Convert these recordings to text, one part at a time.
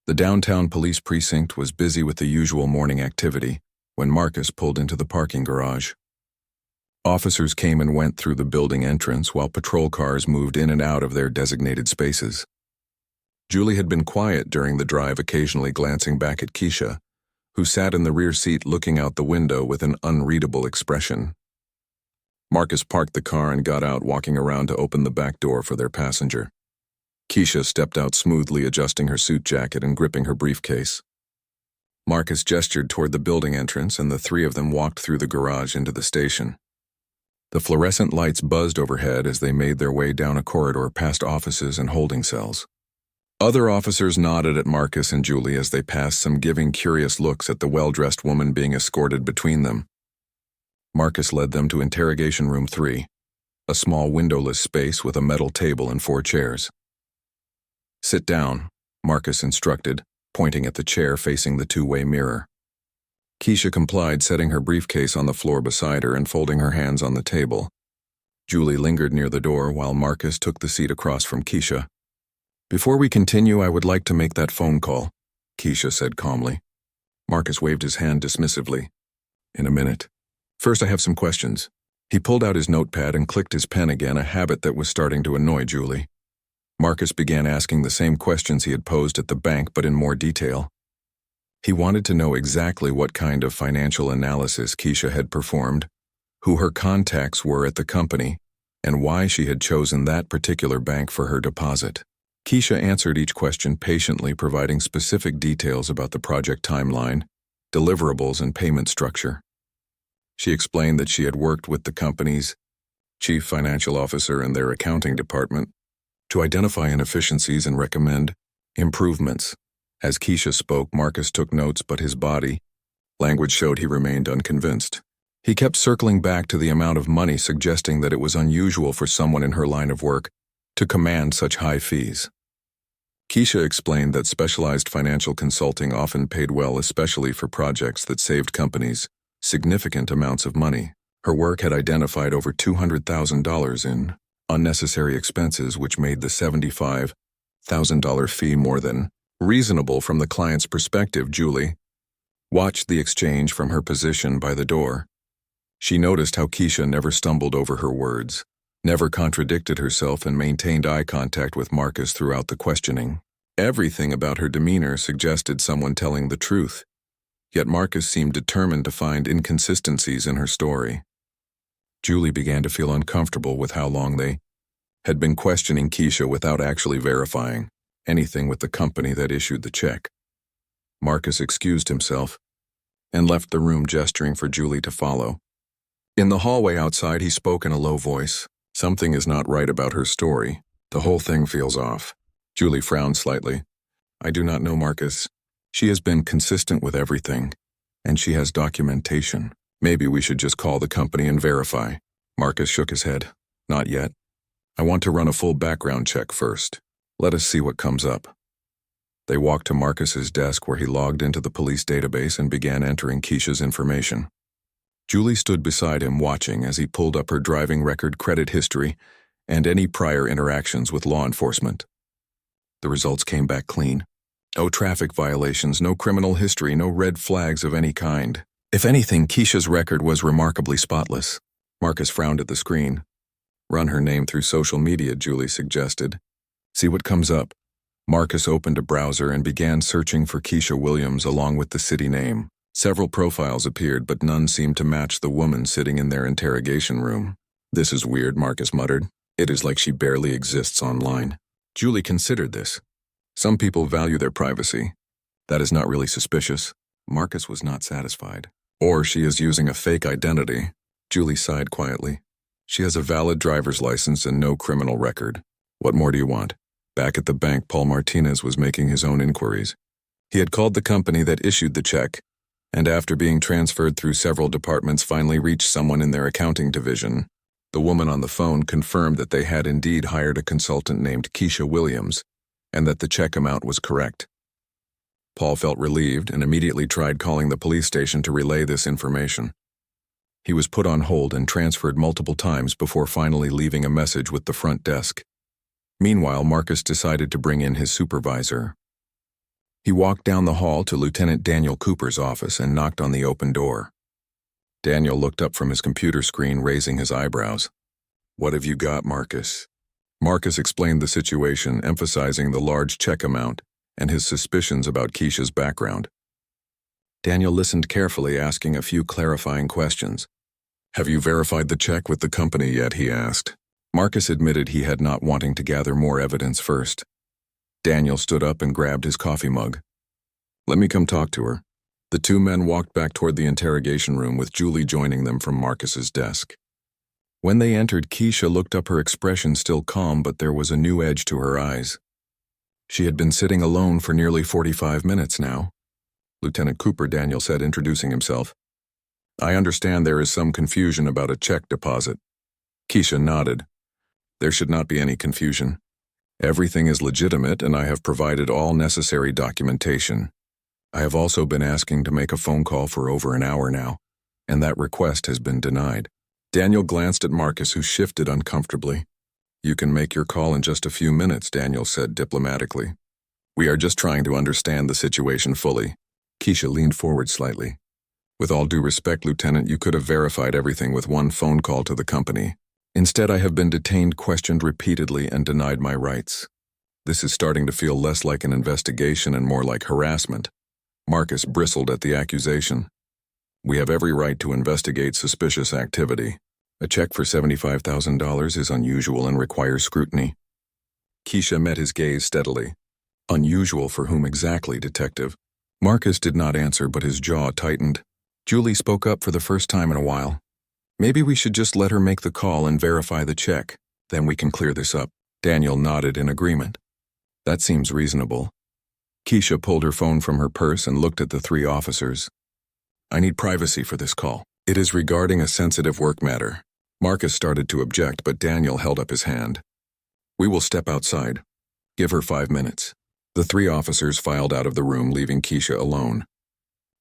The downtown police precinct was busy with the usual morning activity when Marcus pulled into the parking garage. Officers came and went through the building entrance while patrol cars moved in and out of their designated spaces. Julie had been quiet during the drive, occasionally glancing back at Keisha, who sat in the rear seat looking out the window with an unreadable expression. Marcus parked the car and got out, walking around to open the back door for their passenger. Keisha stepped out smoothly, adjusting her suit jacket and gripping her briefcase. Marcus gestured toward the building entrance, and the three of them walked through the garage into the station. The fluorescent lights buzzed overhead as they made their way down a corridor past offices and holding cells. Other officers nodded at Marcus and Julie as they passed, some giving curious looks at the well-dressed woman being escorted between them. Marcus led them to Interrogation Room 3, a small windowless space with a metal table and 4 chairs. "Sit down," Marcus instructed, pointing at the chair facing the two-way mirror. Keisha complied, setting her briefcase on the floor beside her and folding her hands on the table. Julie lingered near the door while Marcus took the seat across from Keisha. "Before we continue, I would like to make that phone call," Keisha said calmly. Marcus waved his hand dismissively. "In a minute. First, I have some questions." He pulled out his notepad and clicked his pen again, a habit that was starting to annoy Julie. Marcus began asking the same questions he had posed at the bank, but in more detail. He wanted to know exactly what kind of financial analysis Keisha had performed, who her contacts were at the company, and why she had chosen that particular bank for her deposit. Keisha answered each question patiently, providing specific details about the project timeline, deliverables, and payment structure. She explained that she had worked with the company's chief financial officer and their accounting department to identify inefficiencies and recommend improvements. As Keisha spoke, Marcus took notes, but his body language showed he remained unconvinced. He kept circling back to the amount of money, suggesting that it was unusual for someone in her line of work to command such high fees. Keisha explained that specialized financial consulting often paid well, especially for projects that saved companies significant amounts of money. Her work had identified over $200,000 in unnecessary expenses, which made the $75,000 fee more than reasonable from the client's perspective. Julie watched the exchange from her position by the door. She noticed how Keisha never stumbled over her words, never contradicted herself, and maintained eye contact with Marcus throughout the questioning. Everything about her demeanor suggested someone telling the truth, yet Marcus seemed determined to find inconsistencies in her story. Julie began to feel uncomfortable with how long they had been questioning Keisha without actually verifying anything with the company that issued the check. Marcus excused himself and left the room, gesturing for Julie to follow. In the hallway outside, he spoke in a low voice. "Something is not right about her story. The whole thing feels off." Julie frowned slightly. "I do not know, Marcus. She has been consistent with everything, and she has documentation. Maybe we should just call the company and verify." Marcus shook his head. "Not yet. I want to run a full background check first. Let us see what comes up." They walked to Marcus's desk, where he logged into the police database and began entering Keisha's information. Julie stood beside him, watching as he pulled up her driving record, credit history, and any prior interactions with law enforcement. The results came back clean. No traffic violations, no criminal history, no red flags of any kind. If anything, Keisha's record was remarkably spotless. Marcus frowned at the screen. "Run her name through social media," Julie suggested. "See what comes up." Marcus opened a browser and began searching for Keisha Williams along with the city name. Several profiles appeared, but none seemed to match the woman sitting in their interrogation room. "This is weird," Marcus muttered. "It is like she barely exists online." Julie considered this. Some people value their privacy. That is not really suspicious. Marcus was not satisfied. Or she is using a fake identity. Julie sighed quietly. She has a valid driver's license and no criminal record. What more do you want? Back at the bank, Paul Martinez was making his own inquiries. He had called the company that issued the check, and after being transferred through several departments, finally reached someone in their accounting division. The woman on the phone confirmed that they had indeed hired a consultant named Keisha Williams, and that the check amount was correct. Paul felt relieved and immediately tried calling the police station to relay this information. He was put on hold and transferred multiple times before finally leaving a message with the front desk. Meanwhile, Marcus decided to bring in his supervisor. He walked down the hall to Lieutenant Daniel Cooper's office and knocked on the open door. Daniel looked up from his computer screen, raising his eyebrows. "What have you got, Marcus?" Marcus explained the situation, emphasizing the large check amount and his suspicions about Keisha's background. Daniel listened carefully, asking a few clarifying questions. "Have you verified the check with the company yet?" he asked. Marcus admitted he had not, wanting to gather more evidence first. Daniel stood up and grabbed his coffee mug. "Let me come talk to her." The two men walked back toward the interrogation room, with Julie joining them from Marcus's desk. When they entered, Keisha looked up, her expression still calm, but there was a new edge to her eyes. She had been sitting alone for nearly 45 minutes now. "Lieutenant Cooper," Daniel said, introducing himself. "I understand there is some confusion about a check deposit." Keisha nodded. "There should not be any confusion. Everything is legitimate, and I have provided all necessary documentation. I have also been asking to make a phone call for over an hour now, and that request has been denied." Daniel glanced at Marcus, who shifted uncomfortably. "You can make your call in just a few minutes," Daniel said diplomatically. "We are just trying to understand the situation fully." Keisha leaned forward slightly. "With all due respect, Lieutenant, you could have verified everything with one phone call to the company. Instead, I have been detained, questioned repeatedly, and denied my rights. This is starting to feel less like an investigation and more like harassment." Marcus bristled at the accusation. "We have every right to investigate suspicious activity. A check for $75,000 is unusual and requires scrutiny." Keisha met his gaze steadily. "Unusual for whom exactly, Detective?" Marcus did not answer, but his jaw tightened. Julie spoke up for the first time in a while. "Maybe we should just let her make the call and verify the check. Then we can clear this up." Daniel nodded in agreement. "That seems reasonable." Keisha pulled her phone from her purse and looked at the three officers. "I need privacy for this call. It is regarding a sensitive work matter." Marcus started to object, but Daniel held up his hand. "We will step outside. Give her 5 minutes." The three officers filed out of the room, leaving Keisha alone.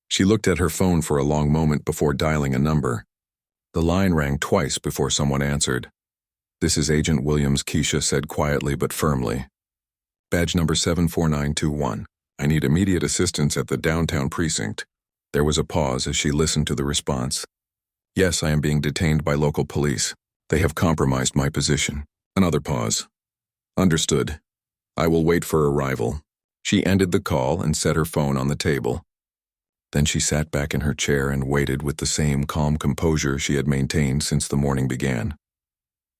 She looked at her phone for a long moment before dialing a number. The line rang twice before someone answered. "This is Agent Williams," Keisha said quietly but firmly. "Badge number 74921. I need immediate assistance at the downtown precinct." There was a pause as she listened to the response. "Yes, I am being detained by local police. They have compromised my position." Another pause. "Understood. I will wait for arrival." She ended the call and set her phone on the table. Then she sat back in her chair and waited with the same calm composure she had maintained since the morning began.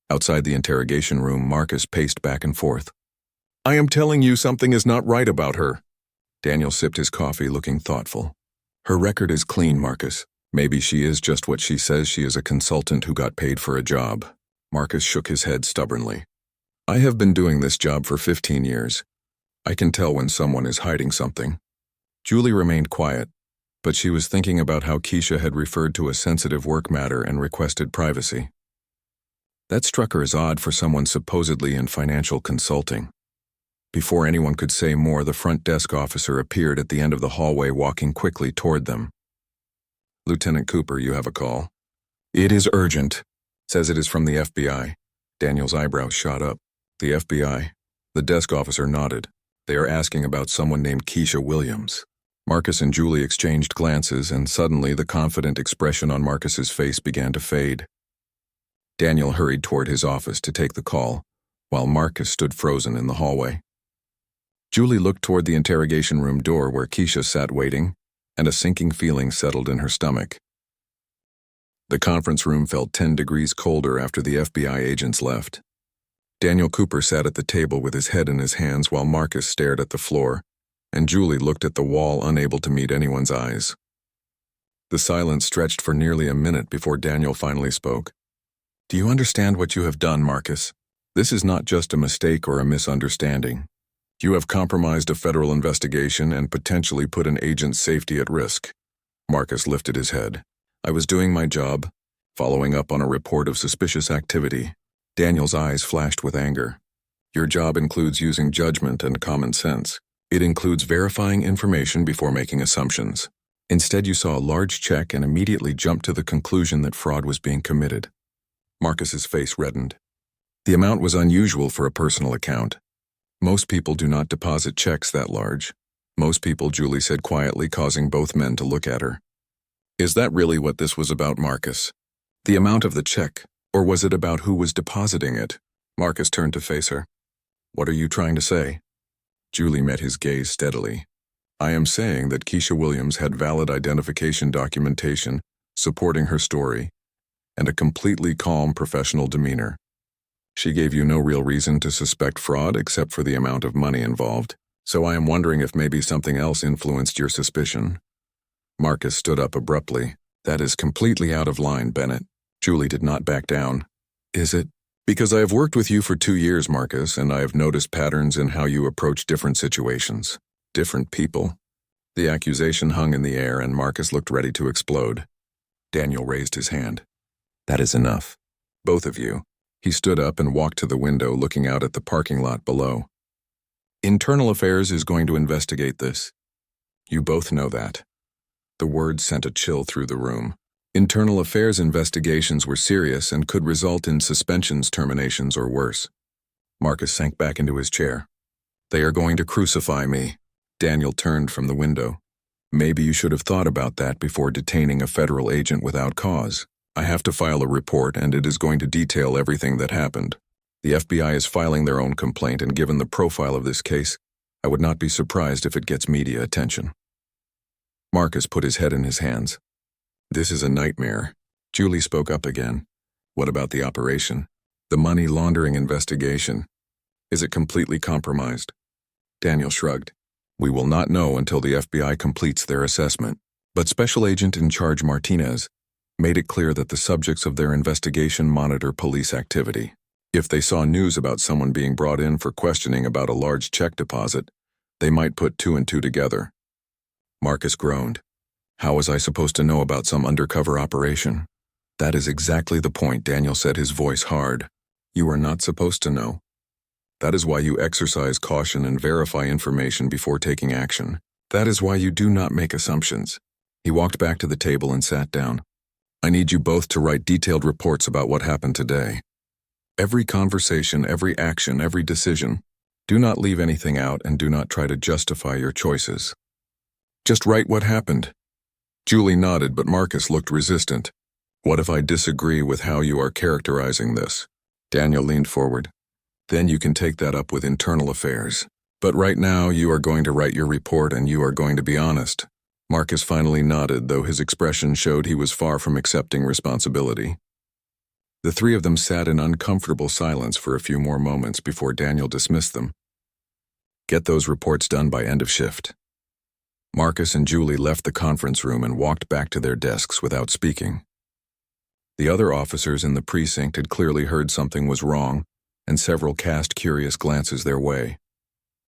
Outside the interrogation room, Marcus paced back and forth. "I am telling you, something is not right about her." Daniel sipped his coffee, looking thoughtful. "Her record is clean, Marcus. Maybe she is just what she says she is, a consultant who got paid for a job." Marcus shook his head stubbornly. "I have been doing this job for 15 years. I can tell when someone is hiding something." Julie remained quiet, but she was thinking about how Keisha had referred to a sensitive work matter and requested privacy. That struck her as odd for someone supposedly in financial consulting. Before anyone could say more, the front desk officer appeared at the end of the hallway, walking quickly toward them. "Lieutenant Cooper, you have a call." "It is urgent." "Says it is from the FBI." Daniel's eyebrows shot up. "The FBI?" The desk officer nodded. "They are asking about someone named Keisha Williams." Marcus and Julie exchanged glances, and suddenly the confident expression on Marcus's face began to fade. Daniel hurried toward his office to take the call, while Marcus stood frozen in the hallway. Julie looked toward the interrogation room door where Keisha sat waiting, and a sinking feeling settled in her stomach. The conference room felt 10 degrees colder after the FBI agents left. Daniel Cooper sat at the table with his head in his hands while Marcus stared at the floor, and Julie looked at the wall, unable to meet anyone's eyes. The silence stretched for nearly a minute before Daniel finally spoke. "Do you understand what you have done, Marcus? This is not just a mistake or a misunderstanding. You have compromised a federal investigation and potentially put an agent's safety at risk." Marcus lifted his head. "I was doing my job, following up on a report of suspicious activity." Daniel's eyes flashed with anger. "Your job includes using judgment and common sense. It includes verifying information before making assumptions. Instead, you saw a large check and immediately jumped to the conclusion that fraud was being committed." Marcus's face reddened. The amount was unusual for a personal account. Most people do not deposit checks that large. Most people, Julie said quietly, causing both men to look at her. Is that really what this was about, Marcus? The amount of the check, or was it about who was depositing it? Marcus turned to face her. What are you trying to say? Julie met his gaze steadily. I am saying that Keisha Williams had valid identification documentation supporting her story and a completely calm professional demeanor. She gave you no real reason to suspect fraud except for the amount of money involved, so I am wondering if maybe something else influenced your suspicion. Marcus stood up abruptly. That is completely out of line, Bennett. Julie did not back down. Is it? Because I have worked with you for 2 years, Marcus, and I have noticed patterns in how you approach different situations, different people. The accusation hung in the air and Marcus looked ready to explode. Daniel raised his hand. That is enough. Both of you. He stood up and walked to the window, looking out at the parking lot below. Internal Affairs is going to investigate this. You both know that. The words sent a chill through the room. Internal Affairs investigations were serious and could result in suspensions, terminations, or worse. Marcus sank back into his chair. They are going to crucify me. Daniel turned from the window. Maybe you should have thought about that before detaining a federal agent without cause. I have to file a report, and it is going to detail everything that happened. The FBI is filing their own complaint, and given the profile of this case, I would not be surprised if it gets media attention. Marcus put his head in his hands. This is a nightmare. Julie spoke up again. What about the operation? The money laundering investigation? Is it completely compromised? Daniel shrugged. We will not know until the FBI completes their assessment. But Special Agent in Charge Martinez made it clear that the subjects of their investigation monitor police activity. If they saw news about someone being brought in for questioning about a large check deposit, they might put 2 and 2 together. Marcus groaned. How was I supposed to know about some undercover operation? That is exactly the point, Daniel said, his voice hard. You are not supposed to know. That is why you exercise caution and verify information before taking action. That is why you do not make assumptions. He walked back to the table and sat down. I need you both to write detailed reports about what happened today. Every conversation, every action, every decision. Do not leave anything out and do not try to justify your choices. Just write what happened. Julie nodded, but Marcus looked resistant. What if I disagree with how you are characterizing this? Daniel leaned forward. Then you can take that up with Internal Affairs. But right now you are going to write your report and you are going to be honest. Marcus finally nodded, though his expression showed he was far from accepting responsibility. The 3 of them sat in uncomfortable silence for a few more moments before Daniel dismissed them. Get those reports done by end of shift. Marcus and Julie left the conference room and walked back to their desks without speaking. The other officers in the precinct had clearly heard something was wrong, and several cast curious glances their way.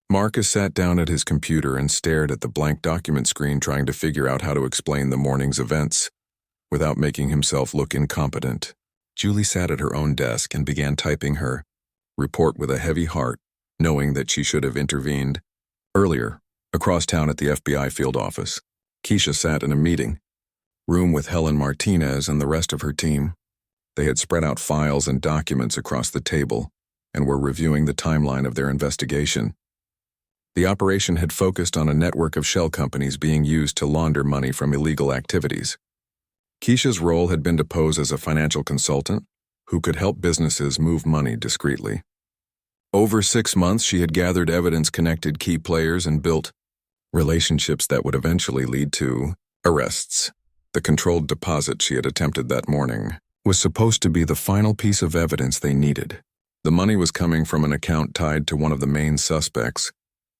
Marcus sat down at his computer and stared at the blank document screen, trying to figure out how to explain the morning's events without making himself look incompetent. Julie sat at her own desk and began typing her report with a heavy heart, knowing that she should have intervened earlier. Across town at the FBI field office, Keisha sat in a meeting room with Helen Martinez and the rest of her team. They had spread out files and documents across the table and were reviewing the timeline of their investigation. The operation had focused on a network of shell companies being used to launder money from illegal activities. Keisha's role had been to pose as a financial consultant who could help businesses move money discreetly. Over 6 months, she had gathered evidence, connected key players, and built relationships that would eventually lead to arrests. The controlled deposit she had attempted that morning was supposed to be the final piece of evidence they needed. The money was coming from an account tied to one of the main suspects,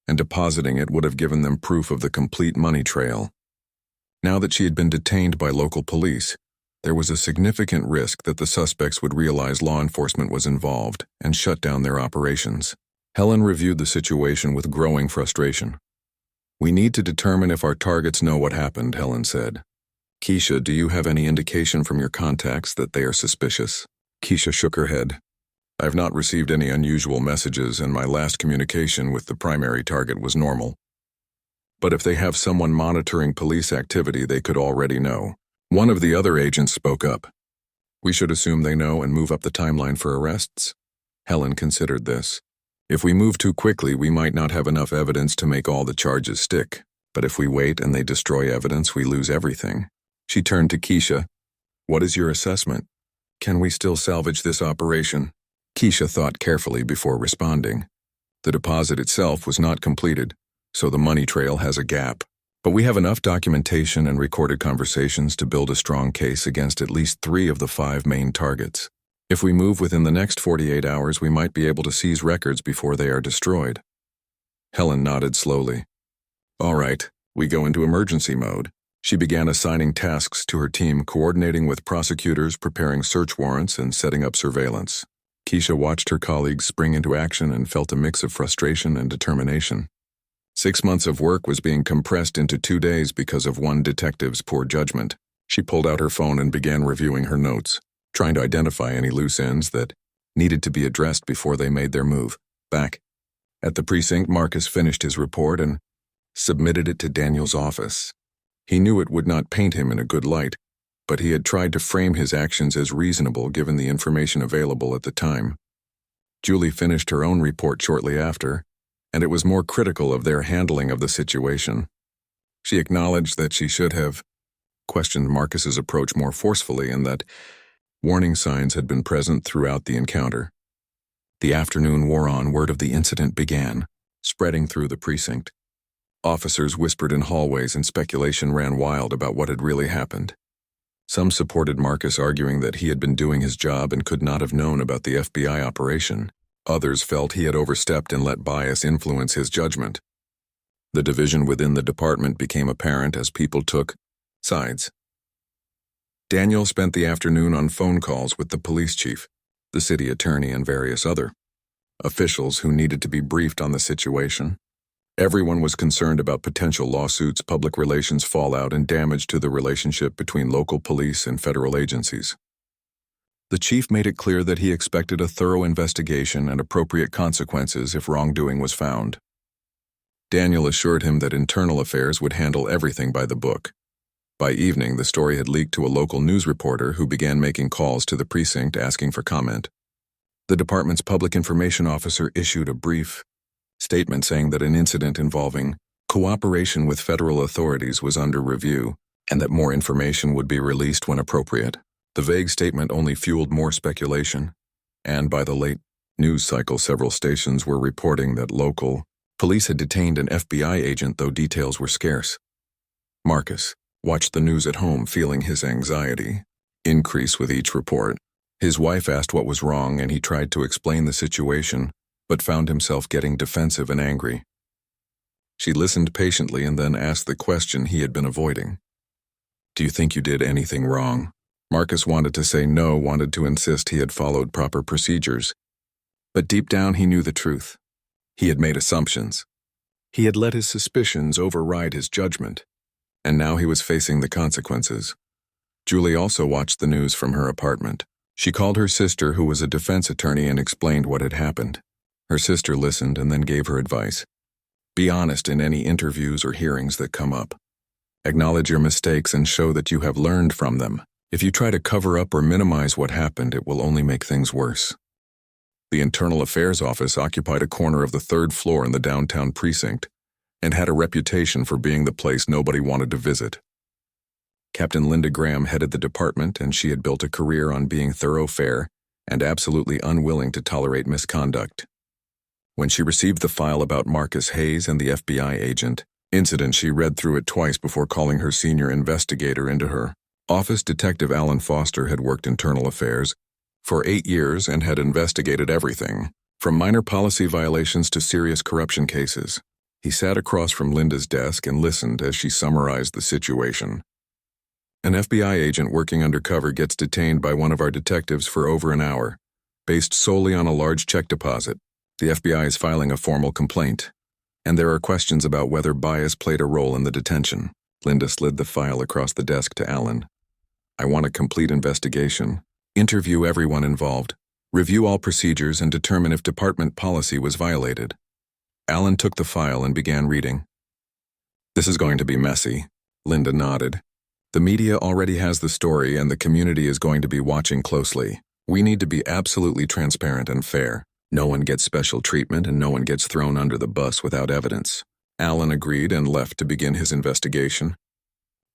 and depositing it would have given them proof of the complete money trail. Now that she had been detained by local police, there was a significant risk that the suspects would realize law enforcement was involved and shut down their operations. Helen reviewed the situation with growing frustration. We need to determine if our targets know what happened, Helen said. Keisha, do you have any indication from your contacts that they are suspicious? Keisha shook her head. I have not received any unusual messages, and my last communication with the primary target was normal. But if they have someone monitoring police activity, they could already know. One of the other agents spoke up. We should assume they know and move up the timeline for arrests? Helen considered this. If we move too quickly, we might not have enough evidence to make all the charges stick. But if we wait and they destroy evidence, we lose everything. She turned to Keisha. What is your assessment? Can we still salvage this operation? Keisha thought carefully before responding. The deposit itself was not completed, so the money trail has a gap. But we have enough documentation and recorded conversations to build a strong case against at least 3 of the 5 main targets. If we move within the next 48 hours, we might be able to seize records before they are destroyed. Helen nodded slowly. All right, we go into emergency mode. She began assigning tasks to her team, coordinating with prosecutors, preparing search warrants, and setting up surveillance. Keisha watched her colleagues spring into action and felt a mix of frustration and determination. 6 months of work was being compressed into 2 days because of one detective's poor judgment. She pulled out her phone and began reviewing her notes, trying to identify any loose ends that needed to be addressed before they made their move. Back at the precinct, Marcus finished his report and submitted it to Daniel's office. He knew it would not paint him in a good light, but he had tried to frame his actions as reasonable given the information available at the time. Julie finished her own report shortly after, and it was more critical of their handling of the situation. She acknowledged that she should have questioned Marcus's approach more forcefully and that warning signs had been present throughout the encounter. The afternoon wore on. Word of the incident began, spreading through the precinct. Officers whispered in hallways and speculation ran wild about what had really happened. Some supported Marcus, arguing that he had been doing his job and could not have known about the FBI operation. Others felt he had overstepped and let bias influence his judgment. The division within the department became apparent as people took sides. Daniel spent the afternoon on phone calls with the police chief, the city attorney, and various other officials who needed to be briefed on the situation. Everyone was concerned about potential lawsuits, public relations fallout, and damage to the relationship between local police and federal agencies. The chief made it clear that he expected a thorough investigation and appropriate consequences if wrongdoing was found. Daniel assured him that internal affairs would handle everything by the book. By evening, the story had leaked to a local news reporter who began making calls to the precinct asking for comment. The department's public information officer issued a brief statement saying that an incident involving cooperation with federal authorities was under review and that more information would be released when appropriate. The vague statement only fueled more speculation, and by the late news cycle, several stations were reporting that local police had detained an FBI agent, though details were scarce. Marcus watched the news at home, feeling his anxiety increase with each report. His wife asked what was wrong, and he tried to explain the situation, but found himself getting defensive and angry. She listened patiently and then asked the question he had been avoiding. Do you think you did anything wrong? Marcus wanted to say no, wanted to insist he had followed proper procedures. But deep down he knew the truth. He had made assumptions. He had let his suspicions override his judgment, and now he was facing the consequences. Julie also watched the news from her apartment. She called her sister, who was a defense attorney, and explained what had happened. Her sister listened and then gave her advice. Be honest in any interviews or hearings that come up. Acknowledge your mistakes and show that you have learned from them. If you try to cover up or minimize what happened, it will only make things worse. The Internal Affairs Office occupied a corner of the 3rd floor in the downtown precinct and had a reputation for being the place nobody wanted to visit. Captain Linda Graham headed the department, and she had built a career on being thorough, fair, and absolutely unwilling to tolerate misconduct. When she received the file about Marcus Hayes and the FBI agent incident, she read through it twice before calling her senior investigator into her office. Detective Alan Foster had worked internal affairs for 8 years and had investigated everything, from minor policy violations to serious corruption cases. He sat across from Linda's desk and listened as she summarized the situation. An FBI agent working undercover gets detained by one of our detectives for over an hour, based solely on a large check deposit. The FBI is filing a formal complaint, and there are questions about whether bias played a role in the detention. Linda slid the file across the desk to Alan. I want a complete investigation. Interview everyone involved. Review all procedures and determine if department policy was violated. Alan took the file and began reading. This is going to be messy. Linda nodded. The media already has the story, and the community is going to be watching closely. We need to be absolutely transparent and fair. No one gets special treatment and no one gets thrown under the bus without evidence. Alan agreed and left to begin his investigation.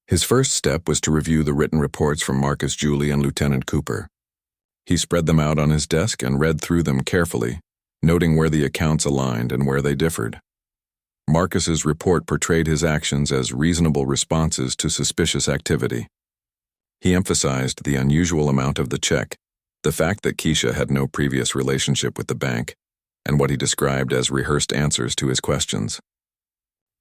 His first step was to review the written reports from Marcus Julie and Lieutenant Cooper. He spread them out on his desk and read through them carefully, noting where the accounts aligned and where they differed. Marcus's report portrayed his actions as reasonable responses to suspicious activity. He emphasized the unusual amount of the check, the fact that Keisha had no previous relationship with the bank, and what he described as rehearsed answers to his questions.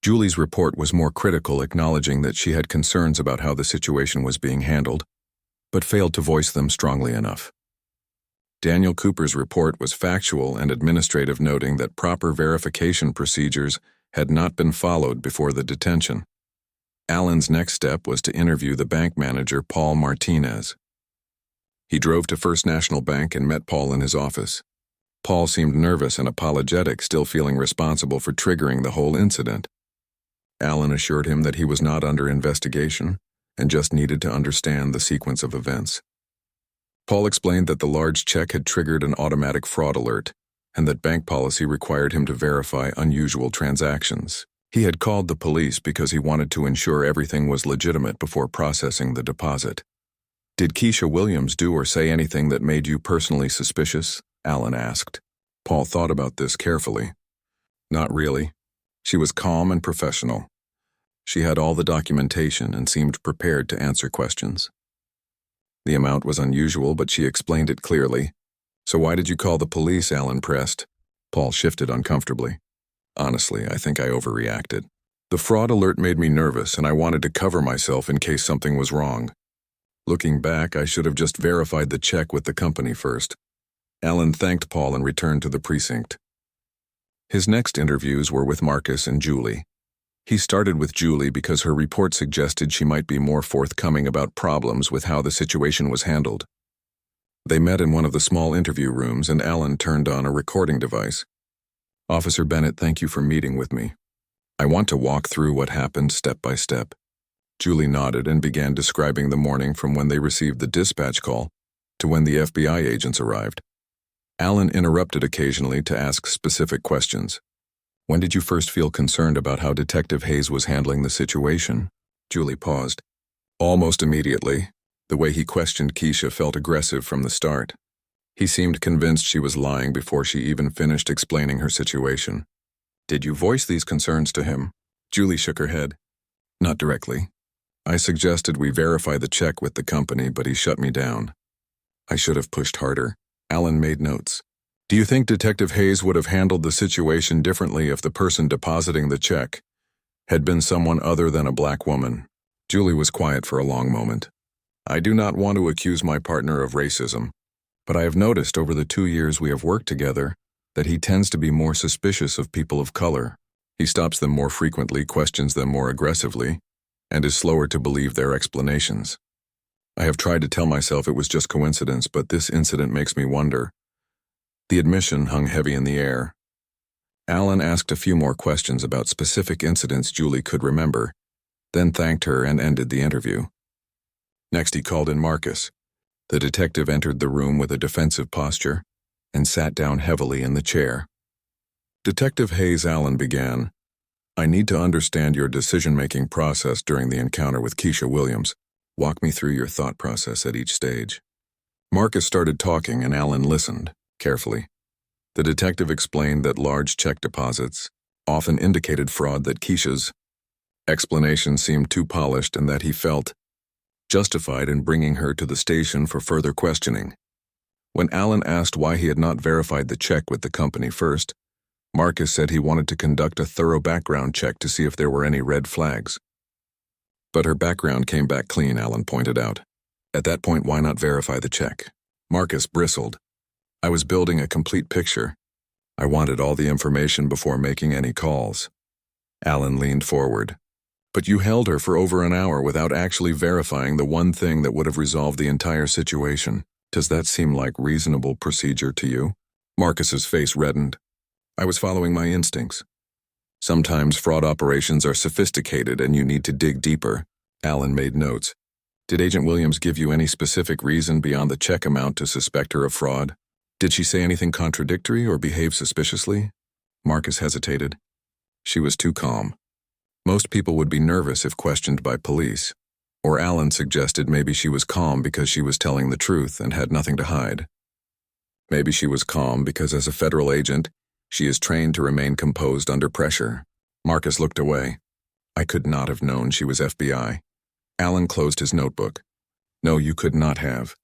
Julie's report was more critical, acknowledging that she had concerns about how the situation was being handled, but failed to voice them strongly enough. Daniel Cooper's report was factual and administrative, noting that proper verification procedures had not been followed before the detention. Alan's next step was to interview the bank manager, Paul Martinez. He drove to First National Bank and met Paul in his office. Paul seemed nervous and apologetic, still feeling responsible for triggering the whole incident. Alan assured him that he was not under investigation and just needed to understand the sequence of events. Paul explained that the large check had triggered an automatic fraud alert and that bank policy required him to verify unusual transactions. He had called the police because he wanted to ensure everything was legitimate before processing the deposit. "Did Keisha Williams do or say anything that made you personally suspicious?" Alan asked. Paul thought about this carefully. "Not really. She was calm and professional. She had all the documentation and seemed prepared to answer questions. The amount was unusual, but she explained it clearly. So why did you call the police?" Alan pressed. Paul shifted uncomfortably. "Honestly, I think I overreacted. The fraud alert made me nervous, and I wanted to cover myself in case something was wrong. Looking back, I should have just verified the check with the company first." Alan thanked Paul and returned to the precinct. His next interviews were with Marcus and Julie. He started with Julie because her report suggested she might be more forthcoming about problems with how the situation was handled. They met in one of the small interview rooms, and Alan turned on a recording device. "Officer Bennett, thank you for meeting with me. I want to walk through what happened step by step." Julie nodded and began describing the morning from when they received the dispatch call to when the FBI agents arrived. Alan interrupted occasionally to ask specific questions. "When did you first feel concerned about how Detective Hayes was handling the situation?" Julie paused. "Almost immediately. The way he questioned Keisha felt aggressive from the start. He seemed convinced she was lying before she even finished explaining her situation." "Did you voice these concerns to him?" Julie shook her head. "Not directly. I suggested we verify the check with the company, but he shut me down. I should have pushed harder." Alan made notes. "Do you think Detective Hayes would have handled the situation differently if the person depositing the check had been someone other than a black woman?" Julie was quiet for a long moment. "I do not want to accuse my partner of racism, but I have noticed over the 2 years we have worked together that he tends to be more suspicious of people of color. He stops them more frequently, questions them more aggressively, and is slower to believe their explanations. I have tried to tell myself it was just coincidence, but this incident makes me wonder." The admission hung heavy in the air. Alan asked a few more questions about specific incidents Julie could remember, then thanked her and ended the interview. Next he called in Marcus. The detective entered the room with a defensive posture and sat down heavily in the chair. "Detective Hayes," Alan began, "I need to understand your decision-making process during the encounter with Keisha Williams. Walk me through your thought process at each stage." Marcus started talking and Alan listened carefully. The detective explained that large check deposits often indicated fraud, that Keisha's explanation seemed too polished, and that he felt justified in bringing her to the station for further questioning. When Alan asked why he had not verified the check with the company first, Marcus said he wanted to conduct a thorough background check to see if there were any red flags. "But her background came back clean," Alan pointed out. "At that point, why not verify the check?" Marcus bristled. "I was building a complete picture. I wanted all the information before making any calls." Alan leaned forward. "But you held her for over an hour without actually verifying the one thing that would have resolved the entire situation. Does that seem like reasonable procedure to you?" Marcus's face reddened. "I was following my instincts. Sometimes fraud operations are sophisticated and you need to dig deeper." Alan made notes. "Did Agent Williams give you any specific reason beyond the check amount to suspect her of fraud?" Did she say anything contradictory or behave suspiciously? Marcus hesitated. She was too calm. Most people would be nervous if questioned by police. Or Alan suggested maybe she was calm because she was telling the truth and had nothing to hide. Maybe she was calm because as a federal agent, she is trained to remain composed under pressure. Marcus looked away. I could not have known she was FBI. Alan closed his notebook. No, you could not have.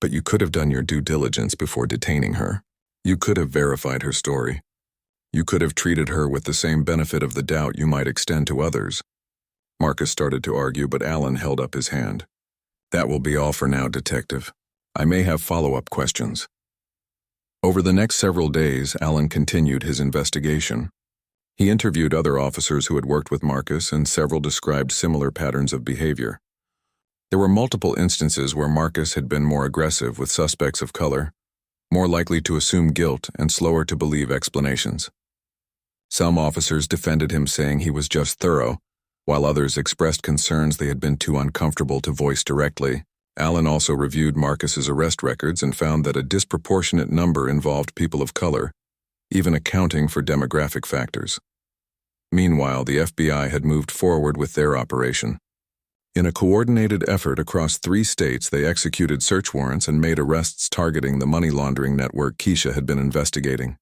But you could have done your due diligence before detaining her. You could have verified her story. You could have treated her with the same benefit of the doubt you might extend to others. Marcus started to argue, but Alan held up his hand. That will be all for now, Detective. I may have follow-up questions. Over the next several days, Alan continued his investigation. He interviewed other officers who had worked with Marcus, and several described similar patterns of behavior. There were multiple instances where Marcus had been more aggressive with suspects of color, more likely to assume guilt and slower to believe explanations. Some officers defended him, saying he was just thorough, while others expressed concerns they had been too uncomfortable to voice directly. Alan also reviewed Marcus's arrest records and found that a disproportionate number involved people of color, even accounting for demographic factors. Meanwhile, the FBI had moved forward with their operation. In a coordinated effort across 3 states, they executed search warrants and made arrests targeting the money laundering network Keisha had been investigating.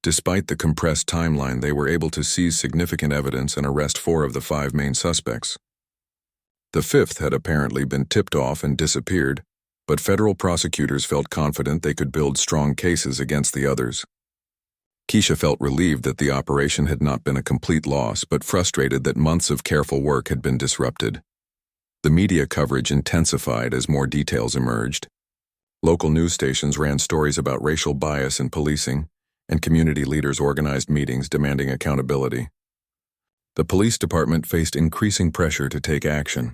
Despite the compressed timeline, they were able to seize significant evidence and arrest 4 of the 5 main suspects. The 5th had apparently been tipped off and disappeared, but federal prosecutors felt confident they could build strong cases against the others. Keisha felt relieved that the operation had not been a complete loss, but frustrated that months of careful work had been disrupted. The media coverage intensified as more details emerged. Local news stations ran stories about racial bias in policing, and community leaders organized meetings demanding accountability. The police department faced increasing pressure to take action.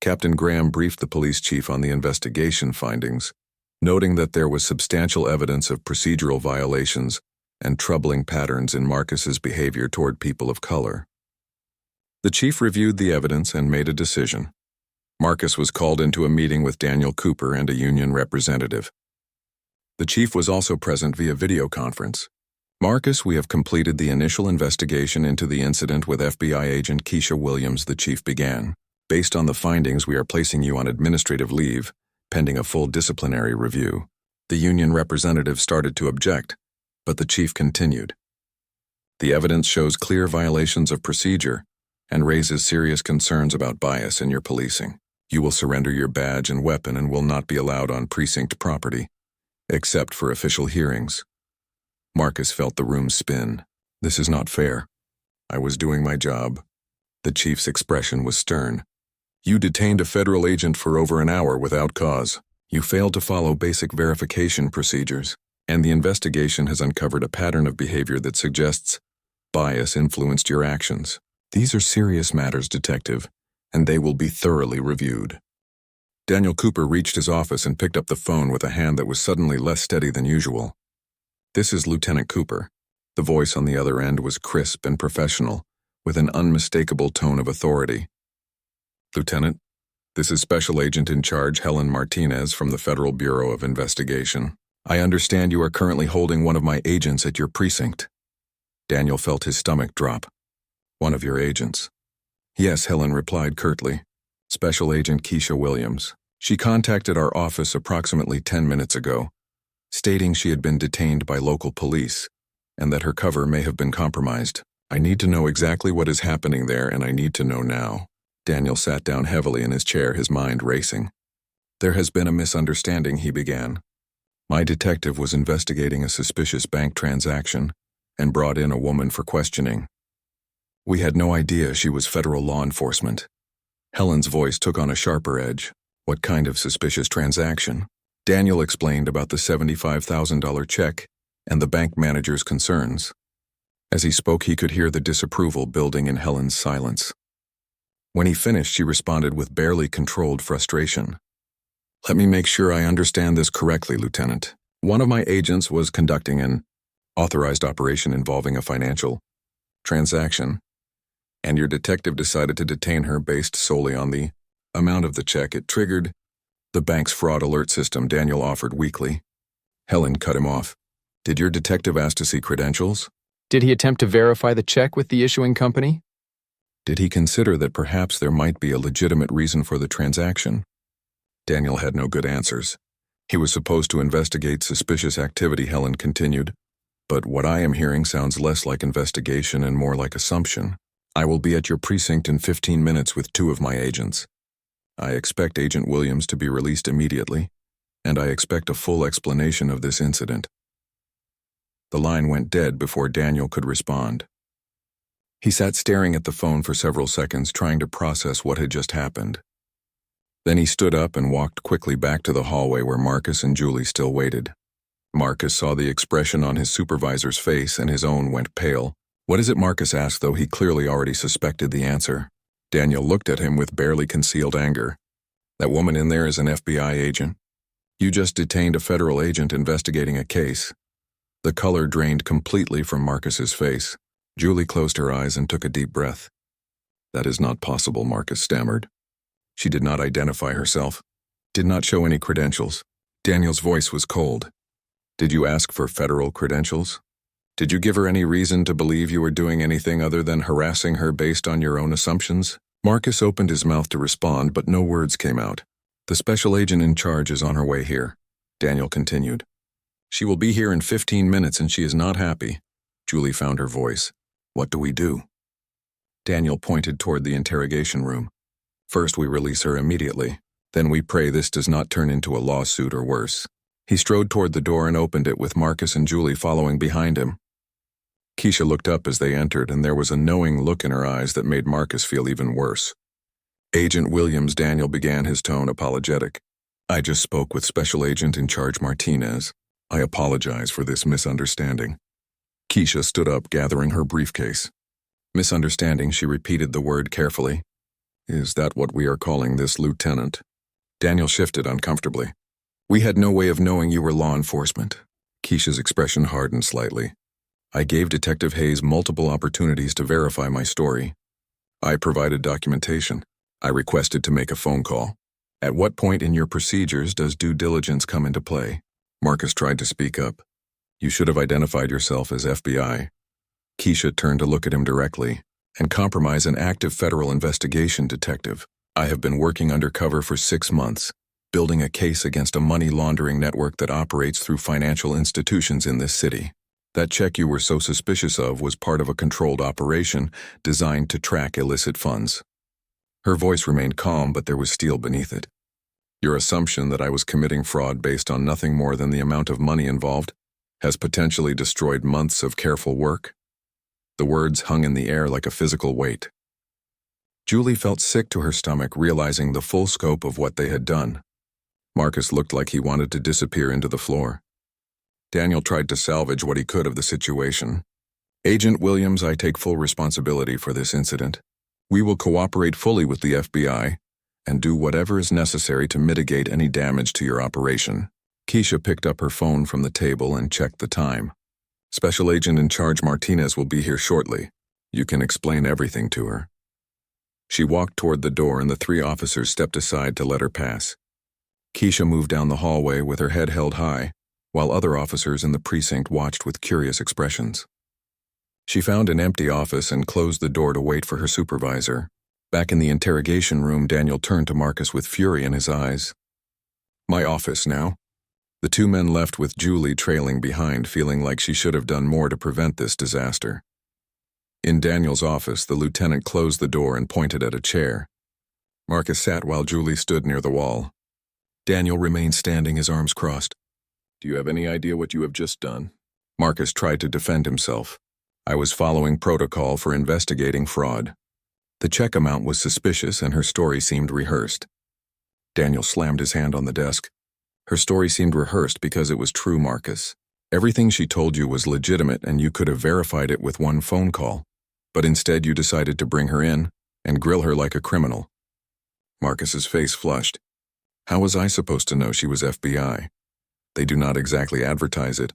Captain Graham briefed the police chief on the investigation findings, noting that there was substantial evidence of procedural violations and troubling patterns in Marcus's behavior toward people of color. The chief reviewed the evidence and made a decision. Marcus was called into a meeting with Daniel Cooper and a union representative. The chief was also present via video conference. Marcus, we have completed the initial investigation into the incident with FBI agent Keisha Williams, the chief began. Based on the findings, we are placing you on administrative leave, pending a full disciplinary review. The union representative started to object, but the chief continued. The evidence shows clear violations of procedure and raises serious concerns about bias in your policing. You will surrender your badge and weapon and will not be allowed on precinct property, except for official hearings. Marcus felt the room spin. This is not fair. I was doing my job. The chief's expression was stern. You detained a federal agent for over an hour without cause. You failed to follow basic verification procedures, and the investigation has uncovered a pattern of behavior that suggests bias influenced your actions. These are serious matters, Detective, and they will be thoroughly reviewed. Daniel Cooper reached his office and picked up the phone with a hand that was suddenly less steady than usual. This is Lieutenant Cooper. The voice on the other end was crisp and professional, with an unmistakable tone of authority. Lieutenant, this is Special Agent in Charge Helen Martinez from the Federal Bureau of Investigation. I understand you are currently holding one of my agents at your precinct. Daniel felt his stomach drop. One of your agents? Yes, Helen replied curtly. Special Agent Keisha Williams. She contacted our office approximately 10 minutes ago, stating she had been detained by local police and that her cover may have been compromised. I need to know exactly what is happening there, and I need to know now. Daniel sat down heavily in his chair, his mind racing. There has been a misunderstanding, he began. My detective was investigating a suspicious bank transaction and brought in a woman for questioning. We had no idea she was federal law enforcement. Helen's voice took on a sharper edge. What kind of suspicious transaction? Daniel explained about the $75,000 check and the bank manager's concerns. As he spoke, he could hear the disapproval building in Helen's silence. When he finished, she responded with barely controlled frustration. Let me make sure I understand this correctly, Lieutenant. One of my agents was conducting an authorized operation involving a financial transaction, and your detective decided to detain her based solely on the amount of the check. It triggered the bank's fraud alert system, Daniel offered weakly. Helen cut him off. Did your detective ask to see credentials? Did he attempt to verify the check with the issuing company? Did he consider that perhaps there might be a legitimate reason for the transaction? Daniel had no good answers. He was supposed to investigate suspicious activity, Helen continued. But what I am hearing sounds less like investigation and more like assumption. I will be at your precinct in 15 minutes with 2 of my agents. I expect Agent Williams to be released immediately, and I expect a full explanation of this incident. The line went dead before Daniel could respond. He sat staring at the phone for several seconds, trying to process what had just happened. Then he stood up and walked quickly back to the hallway where Marcus and Julie still waited. Marcus saw the expression on his supervisor's face and his own went pale. What is it? Marcus asked, though he clearly already suspected the answer. Daniel looked at him with barely concealed anger. That woman in there is an FBI agent. You just detained a federal agent investigating a case. The color drained completely from Marcus's face. Julie closed her eyes and took a deep breath. That is not possible, Marcus stammered. She did not identify herself, did not show any credentials. Daniel's voice was cold. Did you ask for federal credentials? Did you give her any reason to believe you were doing anything other than harassing her based on your own assumptions? Marcus opened his mouth to respond, but no words came out. The special agent in charge is on her way here, Daniel continued. She will be here in 15 minutes and she is not happy. Julie found her voice. What do we do? Daniel pointed toward the interrogation room. First we release her immediately. Then we pray this does not turn into a lawsuit or worse. He strode toward the door and opened it with Marcus and Julie following behind him. Keisha looked up as they entered, and there was a knowing look in her eyes that made Marcus feel even worse. Agent Williams, Daniel began, his tone apologetic. I just spoke with Special Agent in Charge Martinez. I apologize for this misunderstanding. Keisha stood up, gathering her briefcase. Misunderstanding, she repeated the word carefully. Is that what we are calling this, Lieutenant? Daniel shifted uncomfortably. We had no way of knowing you were law enforcement. Keisha's expression hardened slightly. I gave Detective Hayes multiple opportunities to verify my story. I provided documentation. I requested to make a phone call. At what point in your procedures does due diligence come into play? Marcus tried to speak up. You should have identified yourself as FBI. Keisha turned to look at him directly. And compromise an active federal investigation detective. I have been working undercover for 6 months, building a case against a money laundering network that operates through financial institutions in this city. That check you were so suspicious of was part of a controlled operation designed to track illicit funds. Her voice remained calm, but there was steel beneath it. Your assumption that I was committing fraud based on nothing more than the amount of money involved has potentially destroyed months of careful work. The words hung in the air like a physical weight. Julie felt sick to her stomach, realizing the full scope of what they had done. Marcus looked like he wanted to disappear into the floor. Daniel tried to salvage what he could of the situation. Agent Williams, I take full responsibility for this incident. We will cooperate fully with the FBI and do whatever is necessary to mitigate any damage to your operation. Keisha picked up her phone from the table and checked the time. Special Agent in Charge Martinez will be here shortly. You can explain everything to her. She walked toward the door and the 3 officers stepped aside to let her pass. Keisha moved down the hallway with her head held high, while other officers in the precinct watched with curious expressions. She found an empty office and closed the door to wait for her supervisor. Back in the interrogation room, Daniel turned to Marcus with fury in his eyes. My office now. The 2 men left with Julie trailing behind, feeling like she should have done more to prevent this disaster. In Daniel's office, the lieutenant closed the door and pointed at a chair. Marcus sat while Julie stood near the wall. Daniel remained standing, his arms crossed. Do you have any idea what you have just done? Marcus tried to defend himself. I was following protocol for investigating fraud. The check amount was suspicious and her story seemed rehearsed. Daniel slammed his hand on the desk. Her story seemed rehearsed because it was true, Marcus. Everything she told you was legitimate and you could have verified it with 1 phone call. But instead you decided to bring her in and grill her like a criminal. Marcus's face flushed. How was I supposed to know she was FBI? They do not exactly advertise it.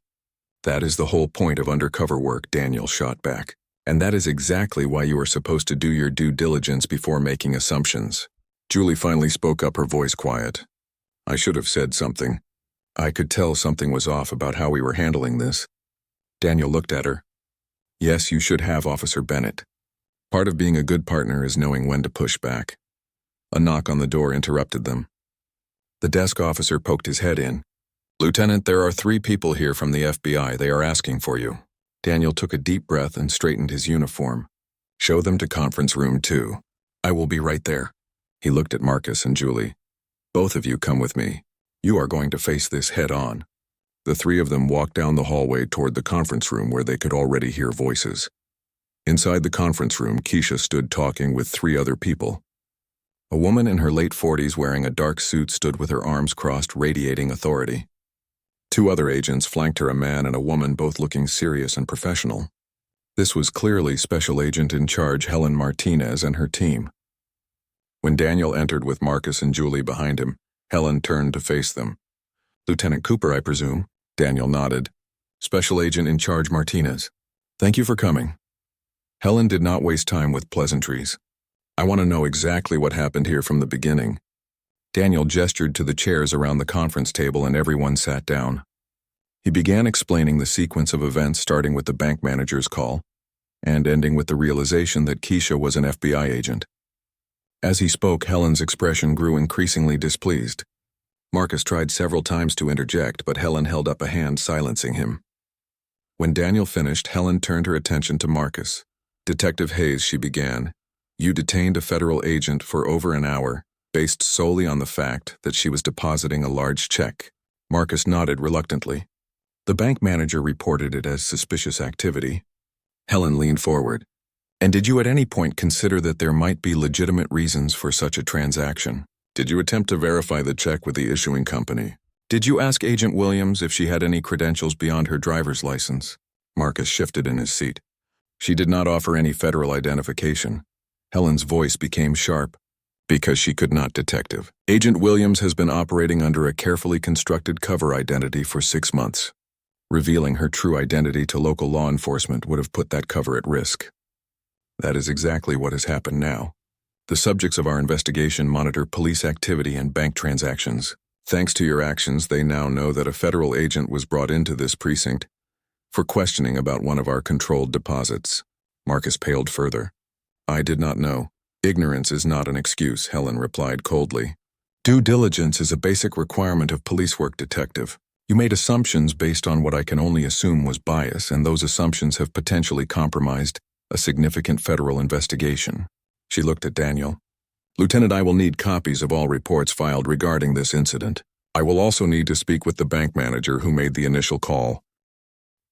That is the whole point of undercover work, Daniel shot back. And that is exactly why you are supposed to do your due diligence before making assumptions. Julie finally spoke up, her voice quiet. I should have said something. I could tell something was off about how we were handling this. Daniel looked at her. Yes, you should have, Officer Bennett. Part of being a good partner is knowing when to push back. A knock on the door interrupted them. The desk officer poked his head in. Lieutenant, there are 3 people here from the FBI. They are asking for you. Daniel took a deep breath and straightened his uniform. Show them to conference room 2. I will be right there. He looked at Marcus and Julie. Both of you come with me. You are going to face this head on. The 3 of them walked down the hallway toward the conference room where they could already hear voices. Inside the conference room, Keisha stood talking with 3 other people. A woman in her late 40s wearing a dark suit stood with her arms crossed, radiating authority. 2 other agents flanked her, a man and a woman, both looking serious and professional. This was clearly Special Agent in Charge Helen Martinez and her team. When Daniel entered with Marcus and Julie behind him, Helen turned to face them. Lieutenant Cooper, I presume? Daniel nodded. Special Agent in Charge Martinez. Thank you for coming. Helen did not waste time with pleasantries. I want to know exactly what happened here from the beginning. Daniel gestured to the chairs around the conference table and everyone sat down. He began explaining the sequence of events, starting with the bank manager's call and ending with the realization that Keisha was an FBI agent. As he spoke, Helen's expression grew increasingly displeased. Marcus tried several times to interject, but Helen held up a hand, silencing him. When Daniel finished, Helen turned her attention to Marcus. Detective Hayes, she began, you detained a federal agent for over an hour, based solely on the fact that she was depositing a large check. Marcus nodded reluctantly. The bank manager reported it as suspicious activity. Helen leaned forward. And did you at any point consider that there might be legitimate reasons for such a transaction? Did you attempt to verify the check with the issuing company? Did you ask Agent Williams if she had any credentials beyond her driver's license? Marcus shifted in his seat. She did not offer any federal identification. Helen's voice became sharp. Because she could not, Detective. Agent Williams has been operating under a carefully constructed cover identity for 6 months. Revealing her true identity to local law enforcement would have put that cover at risk. That is exactly what has happened now. The subjects of our investigation monitor police activity and bank transactions. Thanks to your actions, they now know that a federal agent was brought into this precinct for questioning about one of our controlled deposits. Marcus paled further. I did not know. Ignorance is not an excuse, Helen replied coldly. Due diligence is a basic requirement of police work, Detective. You made assumptions based on what I can only assume was bias, and those assumptions have potentially compromised a significant federal investigation. She looked at Daniel. Lieutenant, I will need copies of all reports filed regarding this incident. I will also need to speak with the bank manager who made the initial call.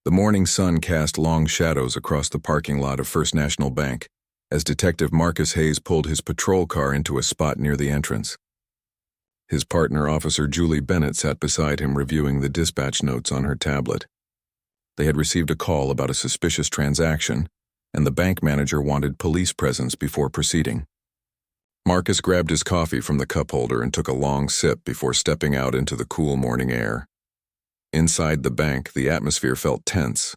The morning sun cast long shadows across the parking lot of First National Bank as Detective Marcus Hayes pulled his patrol car into a spot near the entrance. His partner, Officer Julie Bennett, sat beside him reviewing the dispatch notes on her tablet. They had received a call about a suspicious transaction, and the bank manager wanted police presence before proceeding. Marcus grabbed his coffee from the cup holder and took a long sip before stepping out into the cool morning air. Inside the bank, the atmosphere felt tense.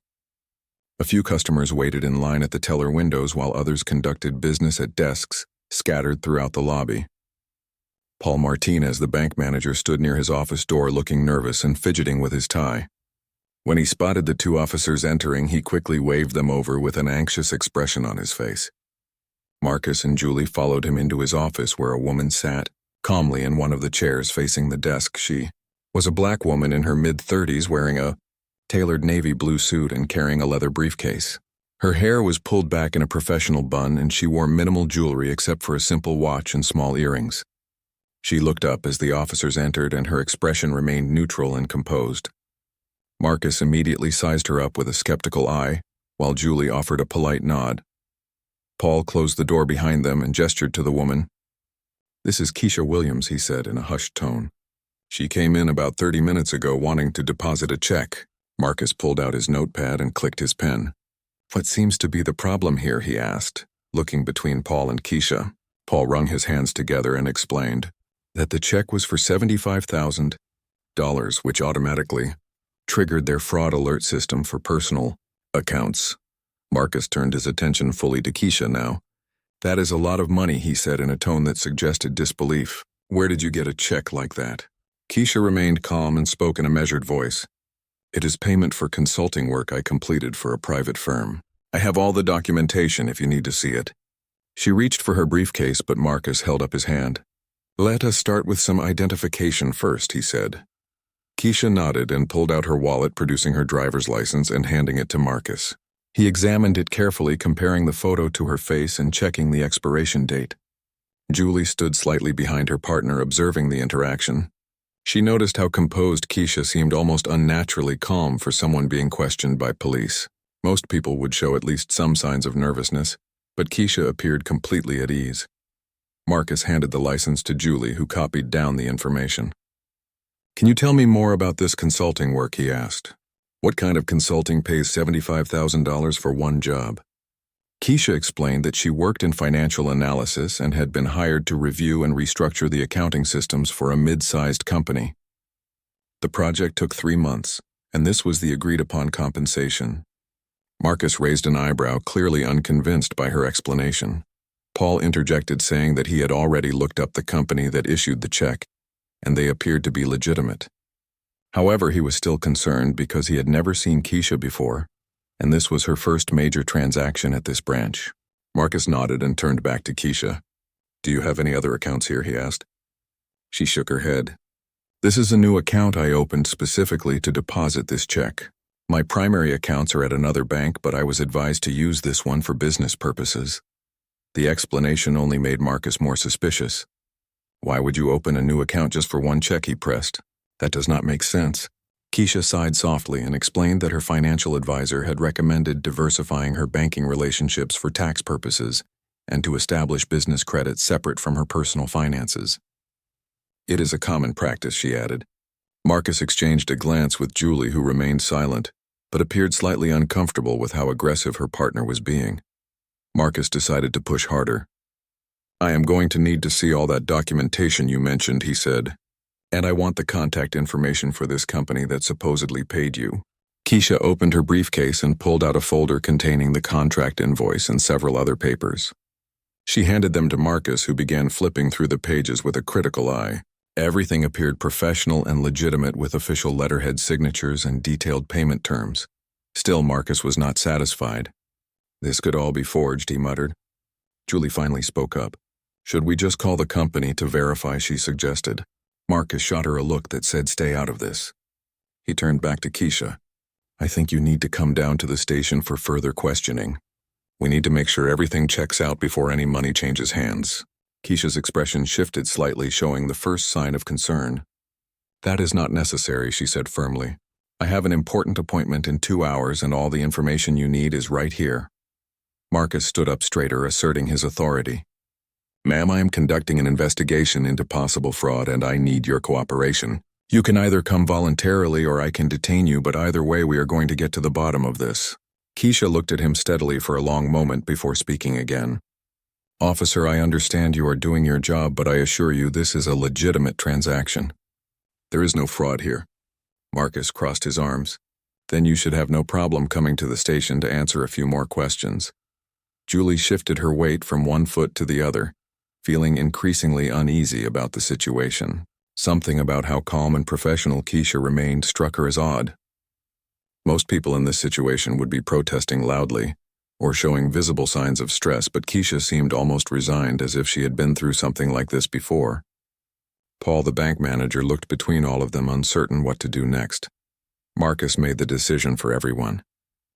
A few customers waited in line at the teller windows while others conducted business at desks scattered throughout the lobby. Paul Martinez, the bank manager, stood near his office door looking nervous and fidgeting with his tie. When he spotted the 2 officers entering, he quickly waved them over with an anxious expression on his face. Marcus and Julie followed him into his office where a woman sat calmly in one of the chairs facing the desk. She was a black woman in her mid-30s wearing a tailored navy blue suit and carrying a leather briefcase. Her hair was pulled back in a professional bun and she wore minimal jewelry except for a simple watch and small earrings. She looked up as the officers entered and her expression remained neutral and composed. Marcus immediately sized her up with a skeptical eye, while Julie offered a polite nod. Paul closed the door behind them and gestured to the woman. This is Keisha Williams, he said in a hushed tone. She came in about 30 minutes ago wanting to deposit a check. Marcus pulled out his notepad and clicked his pen. What seems to be the problem here, he asked, looking between Paul and Keisha. Paul wrung his hands together and explained that the check was for $75,000, which automatically triggered their fraud alert system for personal accounts. Marcus turned his attention fully to Keisha now. That is a lot of money, he said in a tone that suggested disbelief. Where did you get a check like that? Keisha remained calm and spoke in a measured voice. It is payment for consulting work I completed for a private firm. I have all the documentation if you need to see it. She reached for her briefcase, but Marcus held up his hand. Let us start with some identification first, he said. Keisha nodded and pulled out her wallet, producing her driver's license and handing it to Marcus. He examined it carefully, comparing the photo to her face and checking the expiration date. Julie stood slightly behind her partner, observing the interaction. She noticed how composed Keisha seemed, almost unnaturally calm for someone being questioned by police. Most people would show at least some signs of nervousness, but Keisha appeared completely at ease. Marcus handed the license to Julie, who copied down the information. Can you tell me more about this consulting work, he asked. What kind of consulting pays $75,000 for one job? Keisha explained that she worked in financial analysis and had been hired to review and restructure the accounting systems for a mid-sized company. The project took 3 months, and this was the agreed-upon compensation. Marcus raised an eyebrow, clearly unconvinced by her explanation. Paul interjected, saying that he had already looked up the company that issued the check, and they appeared to be legitimate. However, he was still concerned because he had never seen Keisha before, and this was her first major transaction at this branch. Marcus nodded and turned back to Keisha. Do you have any other accounts here, he asked. She shook her head. This is a new account I opened specifically to deposit this check. My primary accounts are at another bank, but I was advised to use this one for business purposes. The explanation only made Marcus more suspicious. Why would you open a new account just for one check, he pressed. That does not make sense. Keisha sighed softly and explained that her financial advisor had recommended diversifying her banking relationships for tax purposes and to establish business credit separate from her personal finances. It is a common practice, she added. Marcus exchanged a glance with Julie, who remained silent, but appeared slightly uncomfortable with how aggressive her partner was being. Marcus decided to push harder. I am going to need to see all that documentation you mentioned, he said. And I want the contact information for this company that supposedly paid you. Keisha opened her briefcase and pulled out a folder containing the contract invoice and several other papers. She handed them to Marcus, who began flipping through the pages with a critical eye. Everything appeared professional and legitimate, with official letterhead signatures and detailed payment terms. Still, Marcus was not satisfied. This could all be forged, he muttered. Julie finally spoke up. Should we just call the company to verify, she suggested. Marcus shot her a look that said, stay out of this. He turned back to Keisha. I think you need to come down to the station for further questioning. We need to make sure everything checks out before any money changes hands. Keisha's expression shifted slightly, showing the first sign of concern. That is not necessary, she said firmly. I have an important appointment in 2 hours, and all the information you need is right here. Marcus stood up straighter, asserting his authority. Ma'am, I am conducting an investigation into possible fraud, and I need your cooperation. You can either come voluntarily or I can detain you, but either way we are going to get to the bottom of this. Keisha looked at him steadily for a long moment before speaking again. Officer, I understand you are doing your job, but I assure you this is a legitimate transaction. There is no fraud here. Marcus crossed his arms. Then you should have no problem coming to the station to answer a few more questions. Julie shifted her weight from one foot to the other, feeling increasingly uneasy about the situation. Something about how calm and professional Keisha remained struck her as odd. Most people in this situation would be protesting loudly or showing visible signs of stress, but Keisha seemed almost resigned, as if she had been through something like this before. Paul, the bank manager, looked between all of them, uncertain what to do next. Marcus made the decision for everyone.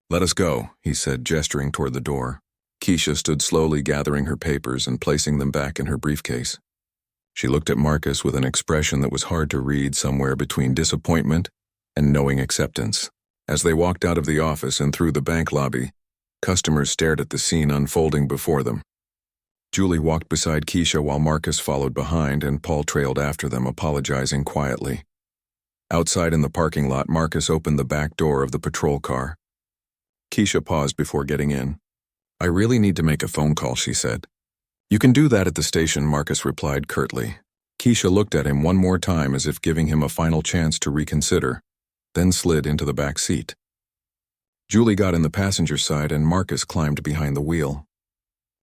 Let us go, he said, gesturing toward the door. Keisha stood slowly, gathering her papers and placing them back in her briefcase. She looked at Marcus with an expression that was hard to read, somewhere between disappointment and knowing acceptance. As they walked out of the office and through the bank lobby, customers stared at the scene unfolding before them. Julie walked beside Keisha while Marcus followed behind, and Paul trailed after them, apologizing quietly. Outside in the parking lot, Marcus opened the back door of the patrol car. Keisha paused before getting in. I really need to make a phone call, she said. You can do that at the station, Marcus replied curtly. Keisha looked at him one more time, as if giving him a final chance to reconsider, then slid into the back seat. Julie got in the passenger side and Marcus climbed behind the wheel.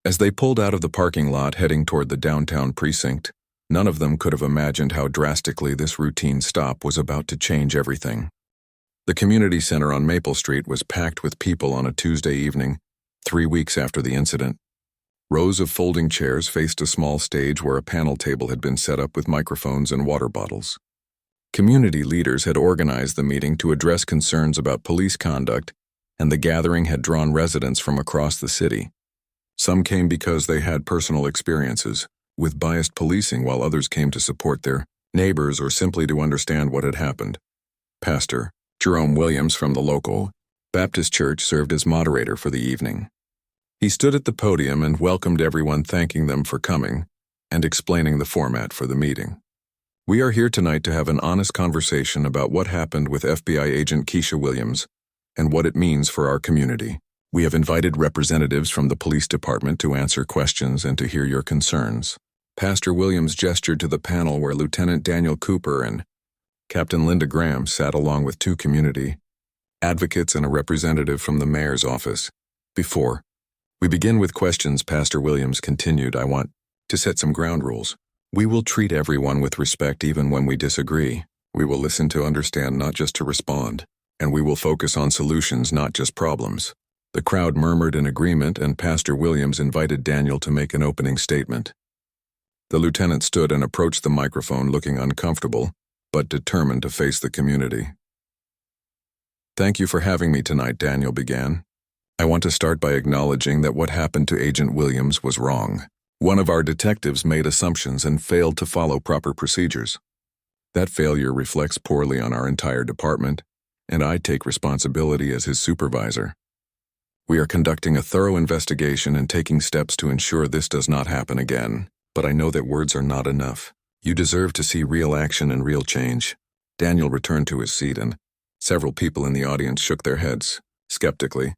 As they pulled out of the parking lot heading toward the downtown precinct, None of them could have imagined how drastically this routine stop was about to change everything. The community center on Maple Street was packed with people on a Tuesday evening, 3 weeks after the incident. Rows of folding chairs faced a small stage where a panel table had been set up with microphones and water bottles. Community leaders had organized the meeting to address concerns about police conduct, and the gathering had drawn residents from across the city. Some came because they had personal experiences with biased policing, while others came to support their neighbors or simply to understand what had happened. Pastor Jerome Williams from the local Baptist church served as moderator for the evening. He stood at the podium and welcomed everyone, thanking them for coming and explaining the format for the meeting. We are here tonight to have an honest conversation about what happened with FBI agent Keisha Williams and what it means for our community. We have invited representatives from the police department to answer questions and to hear your concerns. Pastor Williams gestured to the panel where Lieutenant Daniel Cooper and Captain Linda Graham sat along with 2 community advocates and a representative from the mayor's office. Before we begin with questions, Pastor Williams continued, I want to set some ground rules. We will treat everyone with respect even when we disagree. We will listen to understand, not just to respond. And we will focus on solutions, not just problems. The crowd murmured in agreement, and Pastor Williams invited Daniel to make an opening statement. The lieutenant stood and approached the microphone, looking uncomfortable, but determined to face the community. Thank you for having me tonight, Daniel began. I want to start by acknowledging that what happened to Agent Williams was wrong. One of our detectives made assumptions and failed to follow proper procedures. That failure reflects poorly on our entire department, and I take responsibility as his supervisor. We are conducting a thorough investigation and taking steps to ensure this does not happen again, but I know that words are not enough. You deserve to see real action and real change. Daniel returned to his seat, and several people in the audience shook their heads, skeptically.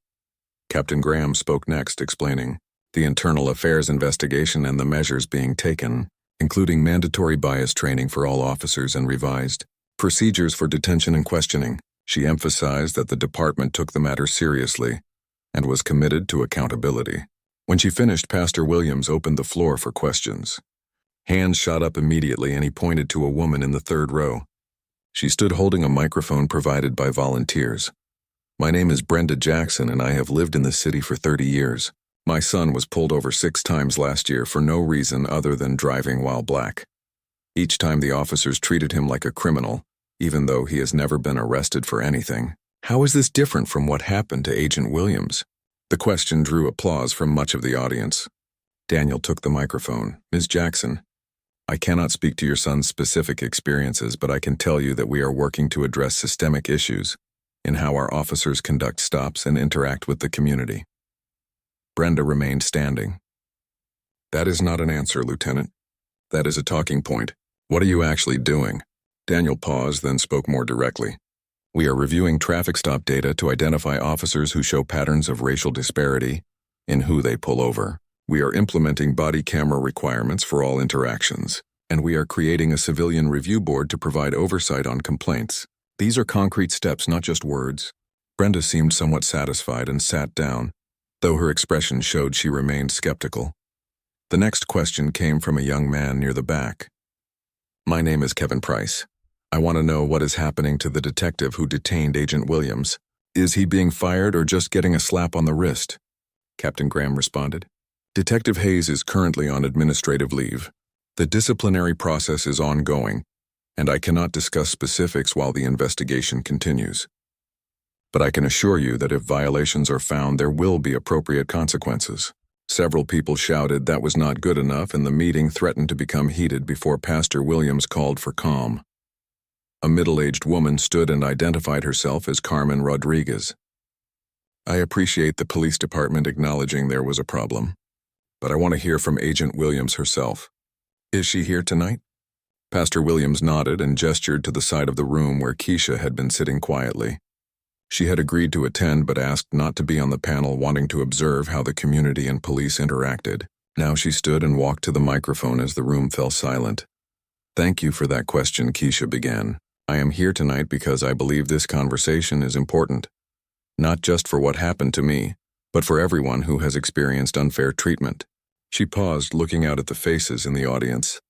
Captain Graham spoke next, explaining the internal affairs investigation and the measures being taken, including mandatory bias training for all officers and revised procedures for detention and questioning. She emphasized that the department took the matter seriously and was committed to accountability. When she finished, Pastor Williams opened the floor for questions. Hands shot up immediately, and he pointed to a woman in the 3rd row. She stood holding a microphone provided by volunteers. My name is Brenda Jackson, and I have lived in the city for 30 years. My son was pulled over 6 times last year for no reason other than driving while black. Each time the officers treated him like a criminal, even though he has never been arrested for anything. How is this different from what happened to Agent Williams? The question drew applause from much of the audience. Daniel took the microphone. Ms. Jackson, I cannot speak to your son's specific experiences, but I can tell you that we are working to address systemic issues in how our officers conduct stops and interact with the community. Brenda remained standing. That is not an answer, Lieutenant. That is a talking point. What are you actually doing? Daniel paused, then spoke more directly. We are reviewing traffic stop data to identify officers who show patterns of racial disparity in who they pull over. We are implementing body camera requirements for all interactions, and we are creating a civilian review board to provide oversight on complaints. These are concrete steps, not just words. Brenda seemed somewhat satisfied and sat down, though her expression showed she remained skeptical. The next question came from a young man near the back. My name is Kevin Price. I want to know what is happening to the detective who detained Agent Williams. Is he being fired or just getting a slap on the wrist? Captain Graham responded. Detective Hayes is currently on administrative leave. The disciplinary process is ongoing, and I cannot discuss specifics while the investigation continues. But I can assure you that if violations are found, there will be appropriate consequences. Several people shouted that was not good enough, and the meeting threatened to become heated before Pastor Williams called for calm. A middle-aged woman stood and identified herself as Carmen Rodriguez. I appreciate the police department acknowledging there was a problem, but I want to hear from Agent Williams herself. Is she here tonight? Pastor Williams nodded and gestured to the side of the room where Keisha had been sitting quietly. She had agreed to attend but asked not to be on the panel, wanting to observe how the community and police interacted. Now she stood and walked to the microphone as the room fell silent. Thank you for that question, Keisha began. I am here tonight because I believe this conversation is important, not just for what happened to me, but for everyone who has experienced unfair treatment. She paused, looking out at the faces in the audience.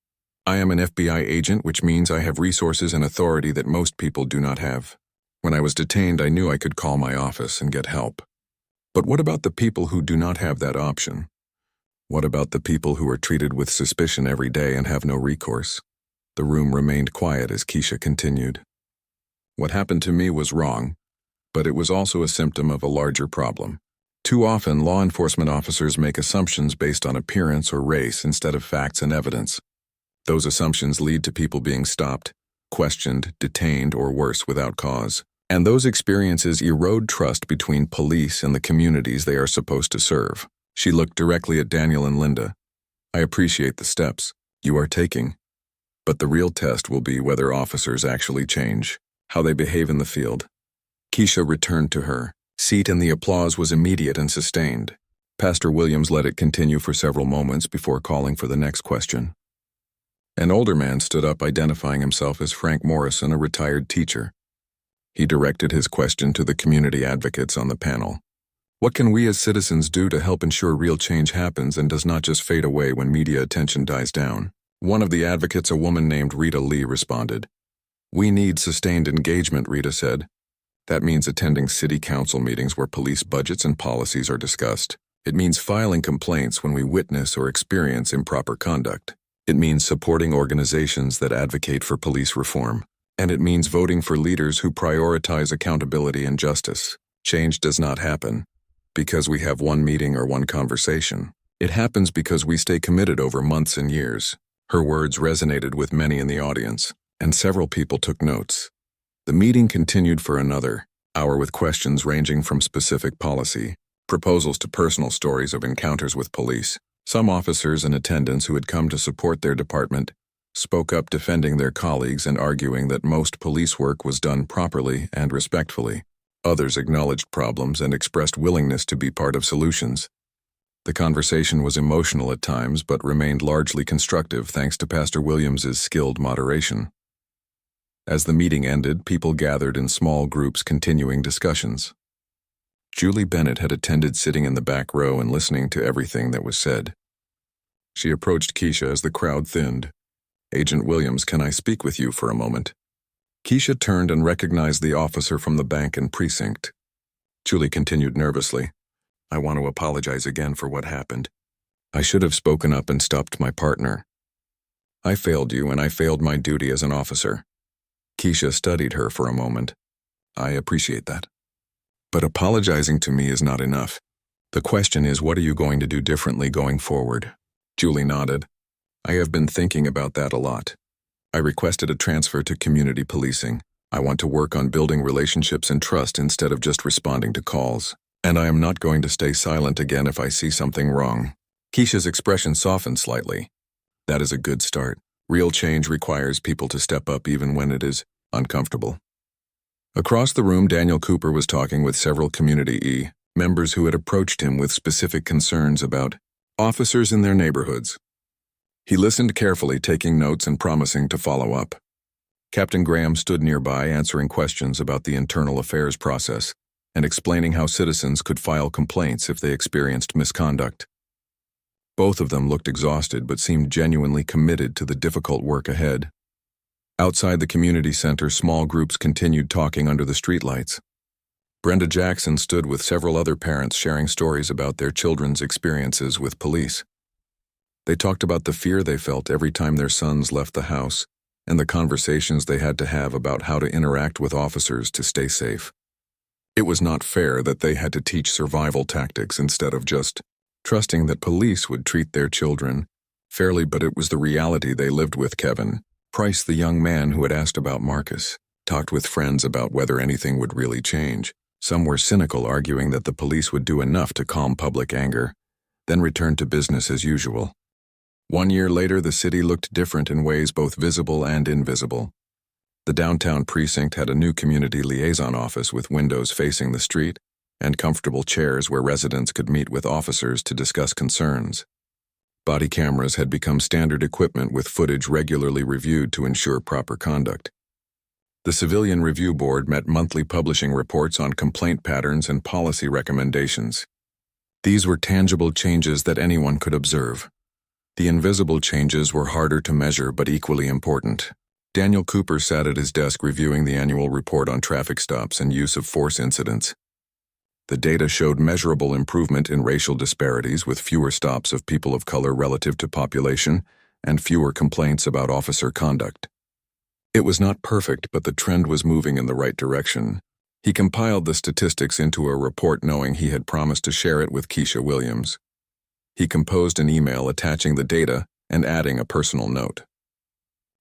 I am an FBI agent, which means I have resources and authority that most people do not have. When I was detained, I knew I could call my office and get help. But what about the people who do not have that option? What about the people who are treated with suspicion every day and have no recourse? The room remained quiet as Keisha continued. What happened to me was wrong, but it was also a symptom of a larger problem. Too often, law enforcement officers make assumptions based on appearance or race instead of facts and evidence. Those assumptions lead to people being stopped, questioned, detained, or worse, without cause. And those experiences erode trust between police and the communities they are supposed to serve. She looked directly at Daniel and Linda. I appreciate the steps you are taking, but the real test will be whether officers actually change, how they behave in the field. Keisha returned to her seat and the applause was immediate and sustained. Pastor Williams let it continue for several moments before calling for the next question. An older man stood up, identifying himself as Frank Morrison, a retired teacher. He directed his question to the community advocates on the panel. What can we as citizens do to help ensure real change happens and does not just fade away when media attention dies down? One of the advocates, a woman named Rita Lee, responded. We need sustained engagement, Rita said. That means attending city council meetings where police budgets and policies are discussed. It means filing complaints when we witness or experience improper conduct. It means supporting organizations that advocate for police reform. And it means voting for leaders who prioritize accountability and justice. Change does not happen because we have one meeting or one conversation. It happens because we stay committed over months and years. Her words resonated with many in the audience, and several people took notes. The meeting continued for another hour with questions ranging from specific policy proposals to personal stories of encounters with police. Some officers and attendants who had come to support their department spoke up, defending their colleagues and arguing that most police work was done properly and respectfully. Others acknowledged problems and expressed willingness to be part of solutions. The conversation was emotional at times but remained largely constructive thanks to Pastor Williams's skilled moderation. As the meeting ended, people gathered in small groups continuing discussions. Julie Bennett had attended, sitting in the back row and listening to everything that was said. She approached Keisha as the crowd thinned. Agent Williams, can I speak with you for a moment? Keisha turned and recognized the officer from the bank and precinct. Julie continued nervously. I want to apologize again for what happened. I should have spoken up and stopped my partner. I failed you and I failed my duty as an officer. Keisha studied her for a moment. I appreciate that. But apologizing to me is not enough. The question is, what are you going to do differently going forward? Julie nodded. I have been thinking about that a lot. I requested a transfer to community policing. I want to work on building relationships and trust instead of just responding to calls. And I am not going to stay silent again if I see something wrong. Keisha's expression softened slightly. That is a good start. Real change requires people to step up even when it is uncomfortable. Across the room, Daniel Cooper was talking with several Community members who had approached him with specific concerns about officers in their neighborhoods. He listened carefully, taking notes and promising to follow up. Captain Graham stood nearby, answering questions about the internal affairs process and explaining how citizens could file complaints if they experienced misconduct. Both of them looked exhausted but seemed genuinely committed to the difficult work ahead. Outside the community center, small groups continued talking under the streetlights. Brenda Jackson stood with several other parents, sharing stories about their children's experiences with police. They talked about the fear they felt every time their sons left the house and the conversations they had to have about how to interact with officers to stay safe. It was not fair that they had to teach survival tactics instead of just trusting that police would treat their children fairly, but it was the reality they lived with. Kevin Price, the young man who had asked about Marcus, talked with friends about whether anything would really change. Some were cynical, arguing that the police would do enough to calm public anger, then return to business as usual. 1 year later, the city looked different in ways both visible and invisible. The downtown precinct had a new community liaison office with windows facing the street and comfortable chairs where residents could meet with officers to discuss concerns. Body cameras had become standard equipment, with footage regularly reviewed to ensure proper conduct. The Civilian Review Board met monthly, publishing reports on complaint patterns and policy recommendations. These were tangible changes that anyone could observe. The invisible changes were harder to measure but equally important. Daniel Cooper sat at his desk reviewing the annual report on traffic stops and use of force incidents. The data showed measurable improvement in racial disparities with fewer stops of people of color relative to population and fewer complaints about officer conduct. It was not perfect, but the trend was moving in the right direction. He compiled the statistics into a report knowing he had promised to share it with Keisha Williams. He composed an email attaching the data and adding a personal note.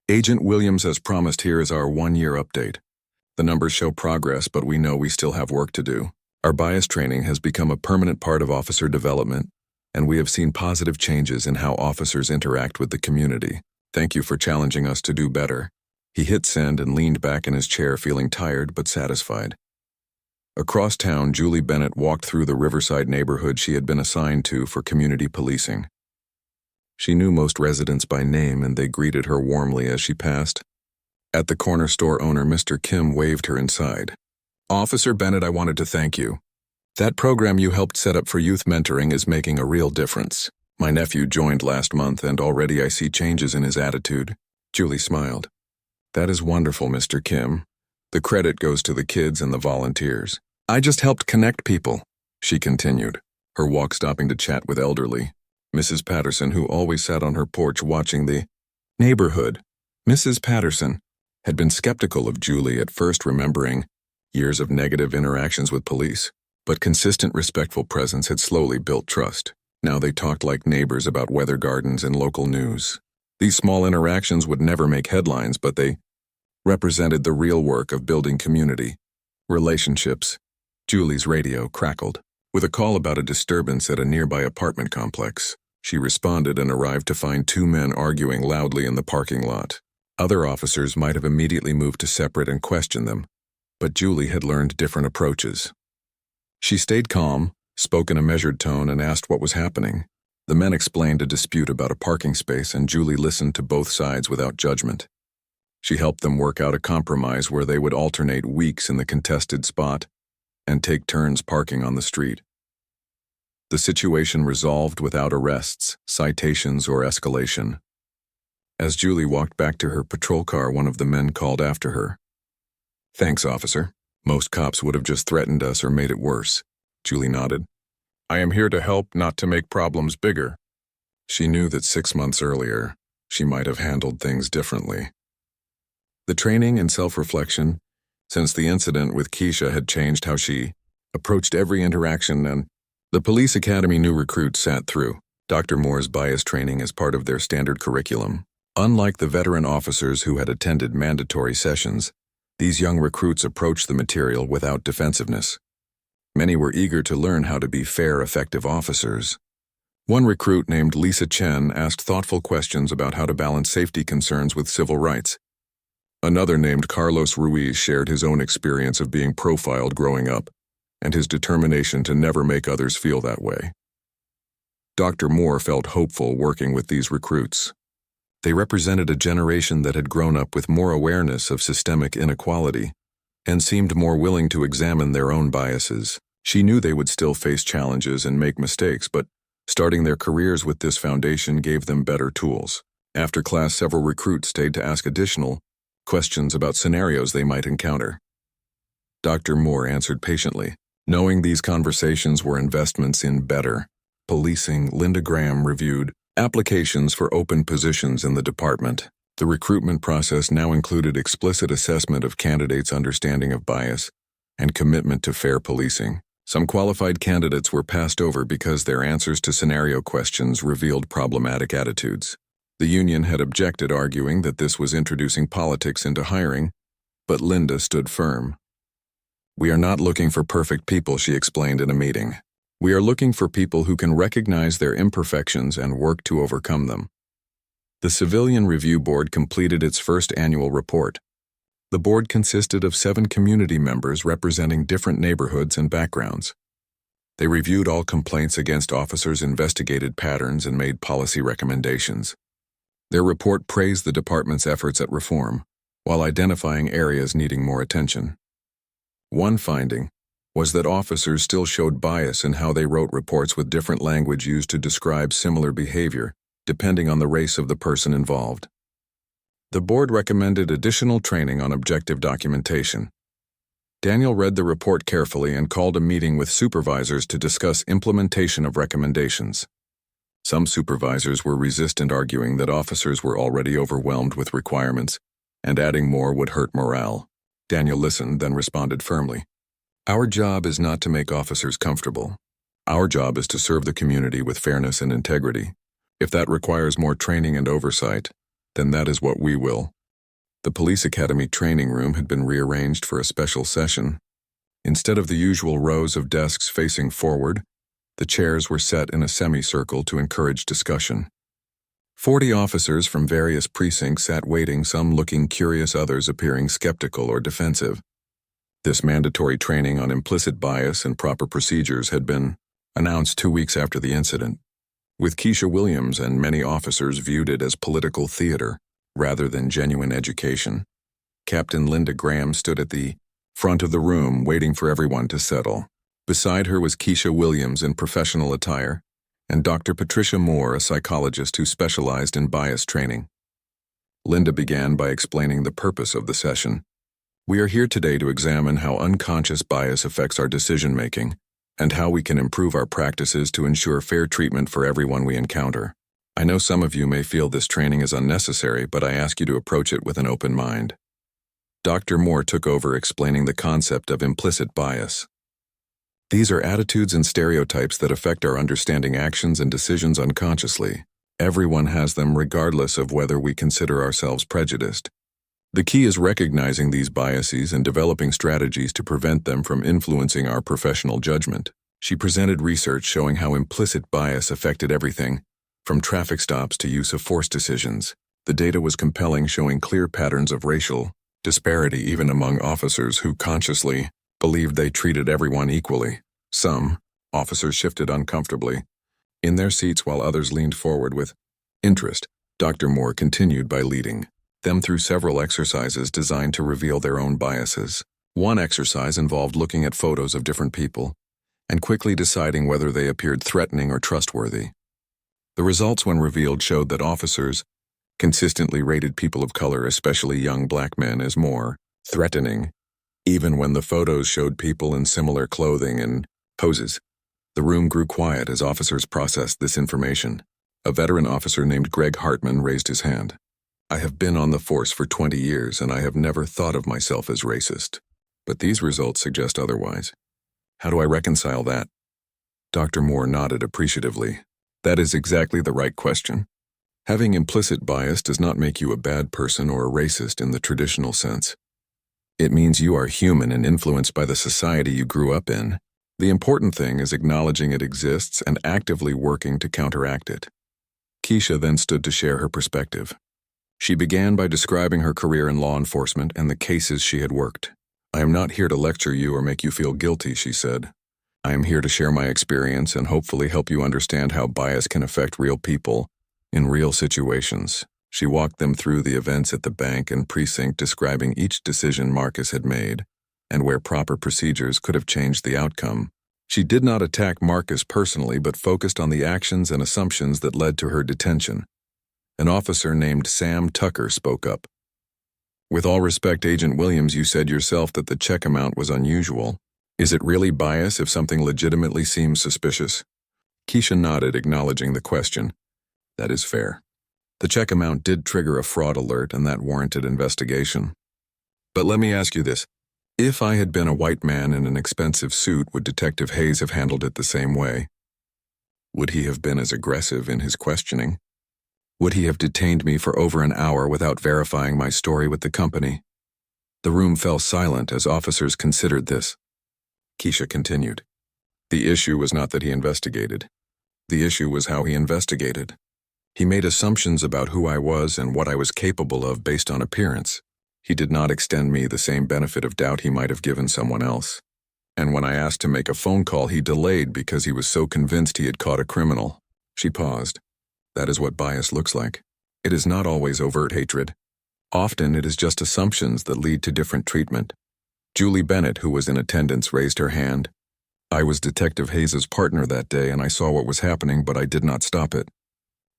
Agent Williams, as promised, here is our one-year update. The numbers show progress, but we know we still have work to do. Our bias training has become a permanent part of officer development, and we have seen positive changes in how officers interact with the community. Thank you for challenging us to do better. He hit send and leaned back in his chair, feeling tired but satisfied. Across town, Julie Bennett walked through the Riverside neighborhood she had been assigned to for community policing. She knew most residents by name, and they greeted her warmly as she passed. At the corner store owner, Mr. Kim waved her inside. "Officer Bennett, I wanted to thank you. That program you helped set up for youth mentoring is making a real difference. My nephew joined last month, and already I see changes in his attitude." Julie smiled. "That is wonderful, Mr. Kim. The credit goes to the kids and the volunteers. I just helped connect people," she continued, her walk stopping to chat with elderly Mrs. Patterson, who always sat on her porch watching the neighborhood. Mrs. Patterson had been skeptical of Julie at first, remembering years of negative interactions with police, but consistent, respectful presence had slowly built trust. Now they talked like neighbors about weather gardens and local news. These small interactions would never make headlines, but they represented the real work of building community, relationships. Julie's radio crackled. With a call about a disturbance at a nearby apartment complex, she responded and arrived to find two men arguing loudly in the parking lot. Other officers might have immediately moved to separate and question them, but Julie had learned different approaches. She stayed calm, spoke in a measured tone, and asked what was happening. The men explained a dispute about a parking space, and Julie listened to both sides without judgment. She helped them work out a compromise where they would alternate weeks in the contested spot and take turns parking on the street. The situation resolved without arrests, citations, or escalation. As Julie walked back to her patrol car, one of the men called after her. "Thanks, officer. Most cops would have just threatened us or made it worse." Julie nodded. "I am here to help, not to make problems bigger." She knew that 6 months earlier, she might have handled things differently. The training and self-reflection since the incident with Keisha had changed how she approached every interaction, and the police academy new recruits sat through Dr. Moore's bias training as part of their standard curriculum. Unlike the veteran officers who had attended mandatory sessions, these young recruits approached the material without defensiveness. Many were eager to learn how to be fair, effective officers. One recruit named Lisa Chen asked thoughtful questions about how to balance safety concerns with civil rights. Another named Carlos Ruiz shared his own experience of being profiled growing up and his determination to never make others feel that way. Dr. Moore felt hopeful working with these recruits. They represented a generation that had grown up with more awareness of systemic inequality and seemed more willing to examine their own biases. She knew they would still face challenges and make mistakes, but starting their careers with this foundation gave them better tools. After class, several recruits stayed to ask additional questions about scenarios they might encounter. Dr. Moore answered patiently. Knowing these conversations were investments in better policing, Linda Graham reviewed applications for open positions in the department. The recruitment process now included explicit assessment of candidates' understanding of bias and commitment to fair policing. Some qualified candidates were passed over because their answers to scenario questions revealed problematic attitudes. The union had objected, arguing that this was introducing politics into hiring, but Linda stood firm. "We are not looking for perfect people," she explained in a meeting. "We are looking for people who can recognize their imperfections and work to overcome them." The Civilian Review Board completed its first annual report. The board consisted of 7 community members representing different neighborhoods and backgrounds. They reviewed all complaints against officers, investigated patterns, and made policy recommendations. Their report praised the department's efforts at reform, while identifying areas needing more attention. One finding was that officers still showed bias in how they wrote reports, with different language used to describe similar behavior depending on the race of the person involved. The board recommended additional training on objective documentation. Daniel read the report carefully and called a meeting with supervisors to discuss implementation of recommendations. Some supervisors were resistant, arguing that officers were already overwhelmed with requirements, and adding more would hurt morale. Daniel listened, then responded firmly. Our job is not to make officers comfortable. Our job is to serve the community with fairness and integrity. If that requires more training and oversight, then that is what we will. The police academy training room had been rearranged for a special session. Instead of the usual rows of desks facing forward, the chairs were set in a semicircle to encourage discussion. 40 officers from various precincts sat waiting, some looking curious, others appearing skeptical or defensive. This mandatory training on implicit bias and proper procedures had been announced 2 weeks after the incident. With Keisha Williams and many officers viewed it as political theater rather than genuine education. Captain Linda Graham stood at the front of the room waiting for everyone to settle. Beside her was Keisha Williams in professional attire, and Dr. Patricia Moore, a psychologist who specialized in bias training. Linda began by explaining the purpose of the session. We are here today to examine how unconscious bias affects our decision-making and how we can improve our practices to ensure fair treatment for everyone we encounter. I know some of you may feel this training is unnecessary, but I ask you to approach it with an open mind. Dr. Moore took over, explaining the concept of implicit bias. These are attitudes and stereotypes that affect our understanding actions and decisions unconsciously. Everyone has them, regardless of whether we consider ourselves prejudiced. The key is recognizing these biases and developing strategies to prevent them from influencing our professional judgment. She presented research showing how implicit bias affected everything, from traffic stops to use of force decisions. The data was compelling, showing clear patterns of racial disparity even among officers who consciously believed they treated everyone equally. Some officers shifted uncomfortably in their seats while others leaned forward with interest. Dr. Moore continued by leading them through several exercises designed to reveal their own biases. One exercise involved looking at photos of different people and quickly deciding whether they appeared threatening or trustworthy. The results, when revealed, showed that officers consistently rated people of color, especially young black men, as more threatening, even when the photos showed people in similar clothing and poses. The room grew quiet as officers processed this information. A veteran officer named Greg Hartman raised his hand. I have been on the force for 20 years and I have never thought of myself as racist. But these results suggest otherwise. How do I reconcile that? Dr. Moore nodded appreciatively. That is exactly the right question. Having implicit bias does not make you a bad person or a racist in the traditional sense. It means you are human and influenced by the society you grew up in. The important thing is acknowledging it exists and actively working to counteract it. Keisha then stood to share her perspective. She began by describing her career in law enforcement and the cases she had worked. I am not here to lecture you or make you feel guilty, she said. I am here to share my experience and hopefully help you understand how bias can affect real people in real situations. She walked them through the events at the bank and precinct, describing each decision Marcus had made and where proper procedures could have changed the outcome. She did not attack Marcus personally, but focused on the actions and assumptions that led to her detention. An officer named Sam Tucker spoke up. With all respect, Agent Williams, you said yourself that the check amount was unusual. Is it really bias if something legitimately seems suspicious? Keisha nodded, acknowledging the question. That is fair. The check amount did trigger a fraud alert, and that warranted investigation. But let me ask you this. If I had been a white man in an expensive suit, would Detective Hayes have handled it the same way? Would he have been as aggressive in his questioning? Would he have detained me for over an hour without verifying my story with the company? The room fell silent as officers considered this. Keisha continued. The issue was not that he investigated. The issue was how he investigated. He made assumptions about who I was and what I was capable of based on appearance. He did not extend me the same benefit of doubt he might have given someone else. And when I asked to make a phone call, he delayed because he was so convinced he had caught a criminal. She paused. That is what bias looks like. It is not always overt hatred. Often it is just assumptions that lead to different treatment. Julie Bennett, who was in attendance, raised her hand. I was Detective Hayes' partner that day and I saw what was happening, but I did not stop it.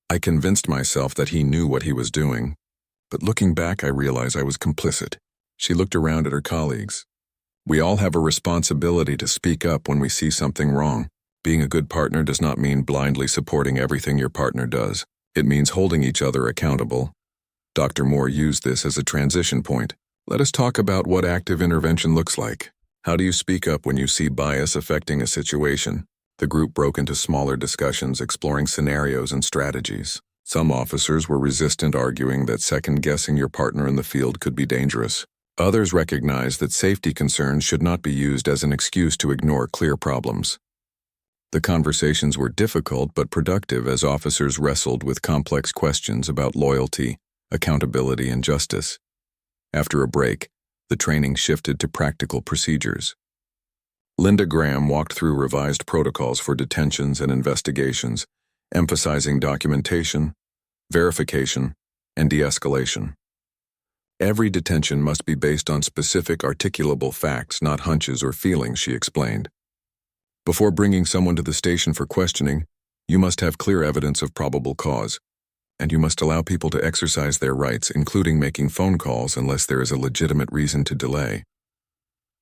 I convinced myself that he knew what he was doing, but looking back, I realized I was complicit. She looked around at her colleagues. We all have a responsibility to speak up when we see something wrong. Being a good partner does not mean blindly supporting everything your partner does. It means holding each other accountable. Dr. Moore used this as a transition point. Let us talk about what active intervention looks like. How do you speak up when you see bias affecting a situation? The group broke into smaller discussions exploring scenarios and strategies. Some officers were resistant, arguing that second-guessing your partner in the field could be dangerous. Others recognized that safety concerns should not be used as an excuse to ignore clear problems. The conversations were difficult but productive as officers wrestled with complex questions about loyalty, accountability, and justice. After a break, the training shifted to practical procedures. Linda Graham walked through revised protocols for detentions and investigations, emphasizing documentation, verification, and de-escalation. Every detention must be based on specific articulable facts, not hunches or feelings, she explained. Before bringing someone to the station for questioning, you must have clear evidence of probable cause, and you must allow people to exercise their rights, including making phone calls unless there is a legitimate reason to delay.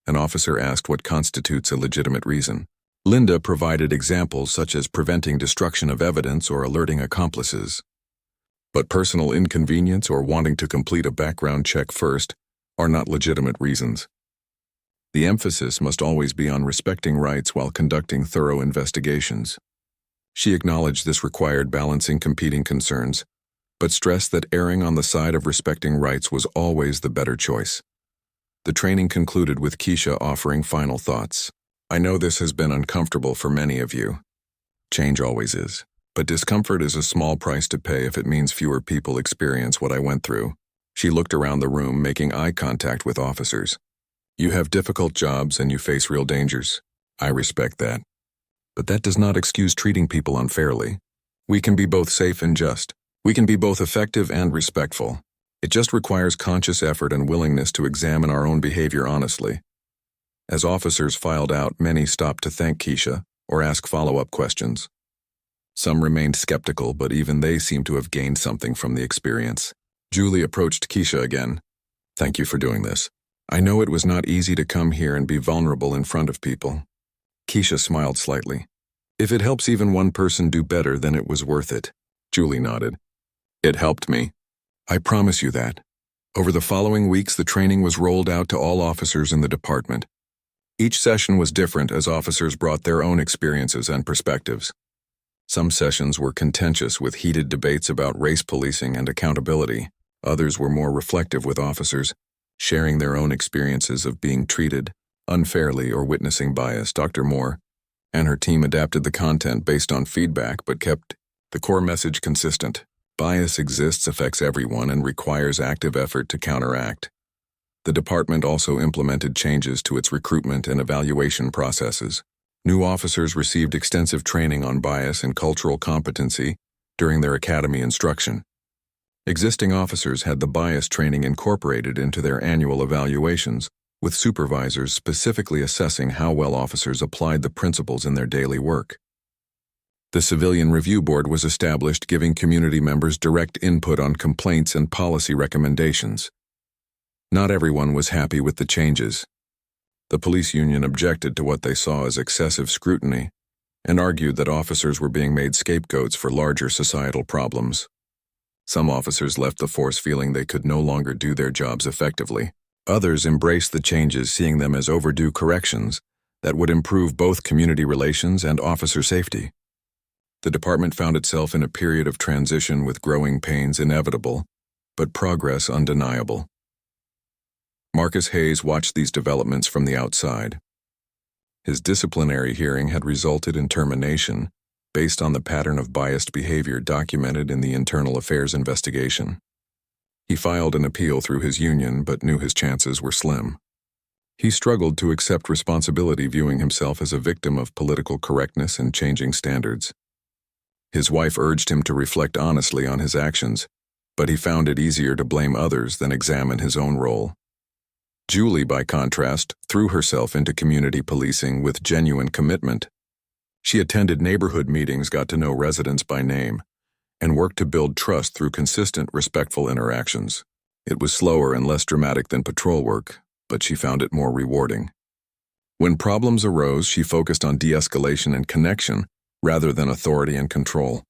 An officer asked what constitutes a legitimate reason. Linda provided examples such as preventing destruction of evidence or alerting accomplices. But personal inconvenience or wanting to complete a background check first are not legitimate reasons. The emphasis must always be on respecting rights while conducting thorough investigations. She acknowledged this required balancing competing concerns, but stressed that erring on the side of respecting rights was always the better choice. The training concluded with Keisha offering final thoughts. I know this has been uncomfortable for many of you. Change always is. But discomfort is a small price to pay if it means fewer people experience what I went through. She looked around the room, making eye contact with officers. You have difficult jobs and you face real dangers. I respect that. But that does not excuse treating people unfairly. We can be both safe and just. We can be both effective and respectful. It just requires conscious effort and willingness to examine our own behavior honestly. As officers filed out, many stopped to thank Keisha or ask follow-up questions. Some remained skeptical, but even they seemed to have gained something from the experience. Julie approached Keisha again. Thank you for doing this. I know it was not easy to come here and be vulnerable in front of people. Keisha smiled slightly. If it helps even one person do better, then it was worth it. Julie nodded. It helped me. I promise you that. Over the following weeks, the training was rolled out to all officers in the department. Each session was different as officers brought their own experiences and perspectives. Some sessions were contentious with heated debates about race policing and accountability. Others were more reflective with officers, sharing their own experiences of being treated unfairly or witnessing bias. Dr. Moore and her team adapted the content based on feedback but kept the core message consistent. Bias exists, affects everyone, and requires active effort to counteract. The department also implemented changes to its recruitment and evaluation processes. New officers received extensive training on bias and cultural competency during their academy instruction. Existing officers had the bias training incorporated into their annual evaluations, with supervisors specifically assessing how well officers applied the principles in their daily work. The Civilian Review Board was established, giving community members direct input on complaints and policy recommendations. Not everyone was happy with the changes. The police union objected to what they saw as excessive scrutiny and argued that officers were being made scapegoats for larger societal problems. Some officers left the force feeling they could no longer do their jobs effectively. Others embraced the changes, seeing them as overdue corrections that would improve both community relations and officer safety. The department found itself in a period of transition with growing pains inevitable, but progress undeniable. Marcus Hayes watched these developments from the outside. His disciplinary hearing had resulted in termination based on the pattern of biased behavior documented in the internal affairs investigation. He filed an appeal through his union but knew his chances were slim. He struggled to accept responsibility, viewing himself as a victim of political correctness and changing standards. His wife urged him to reflect honestly on his actions, but he found it easier to blame others than examine his own role. Julie, by contrast, threw herself into community policing with genuine commitment. She attended neighborhood meetings, got to know residents by name, and worked to build trust through consistent, respectful interactions. It was slower and less dramatic than patrol work, but she found it more rewarding. When problems arose, she focused on de-escalation and connection rather than authority and control.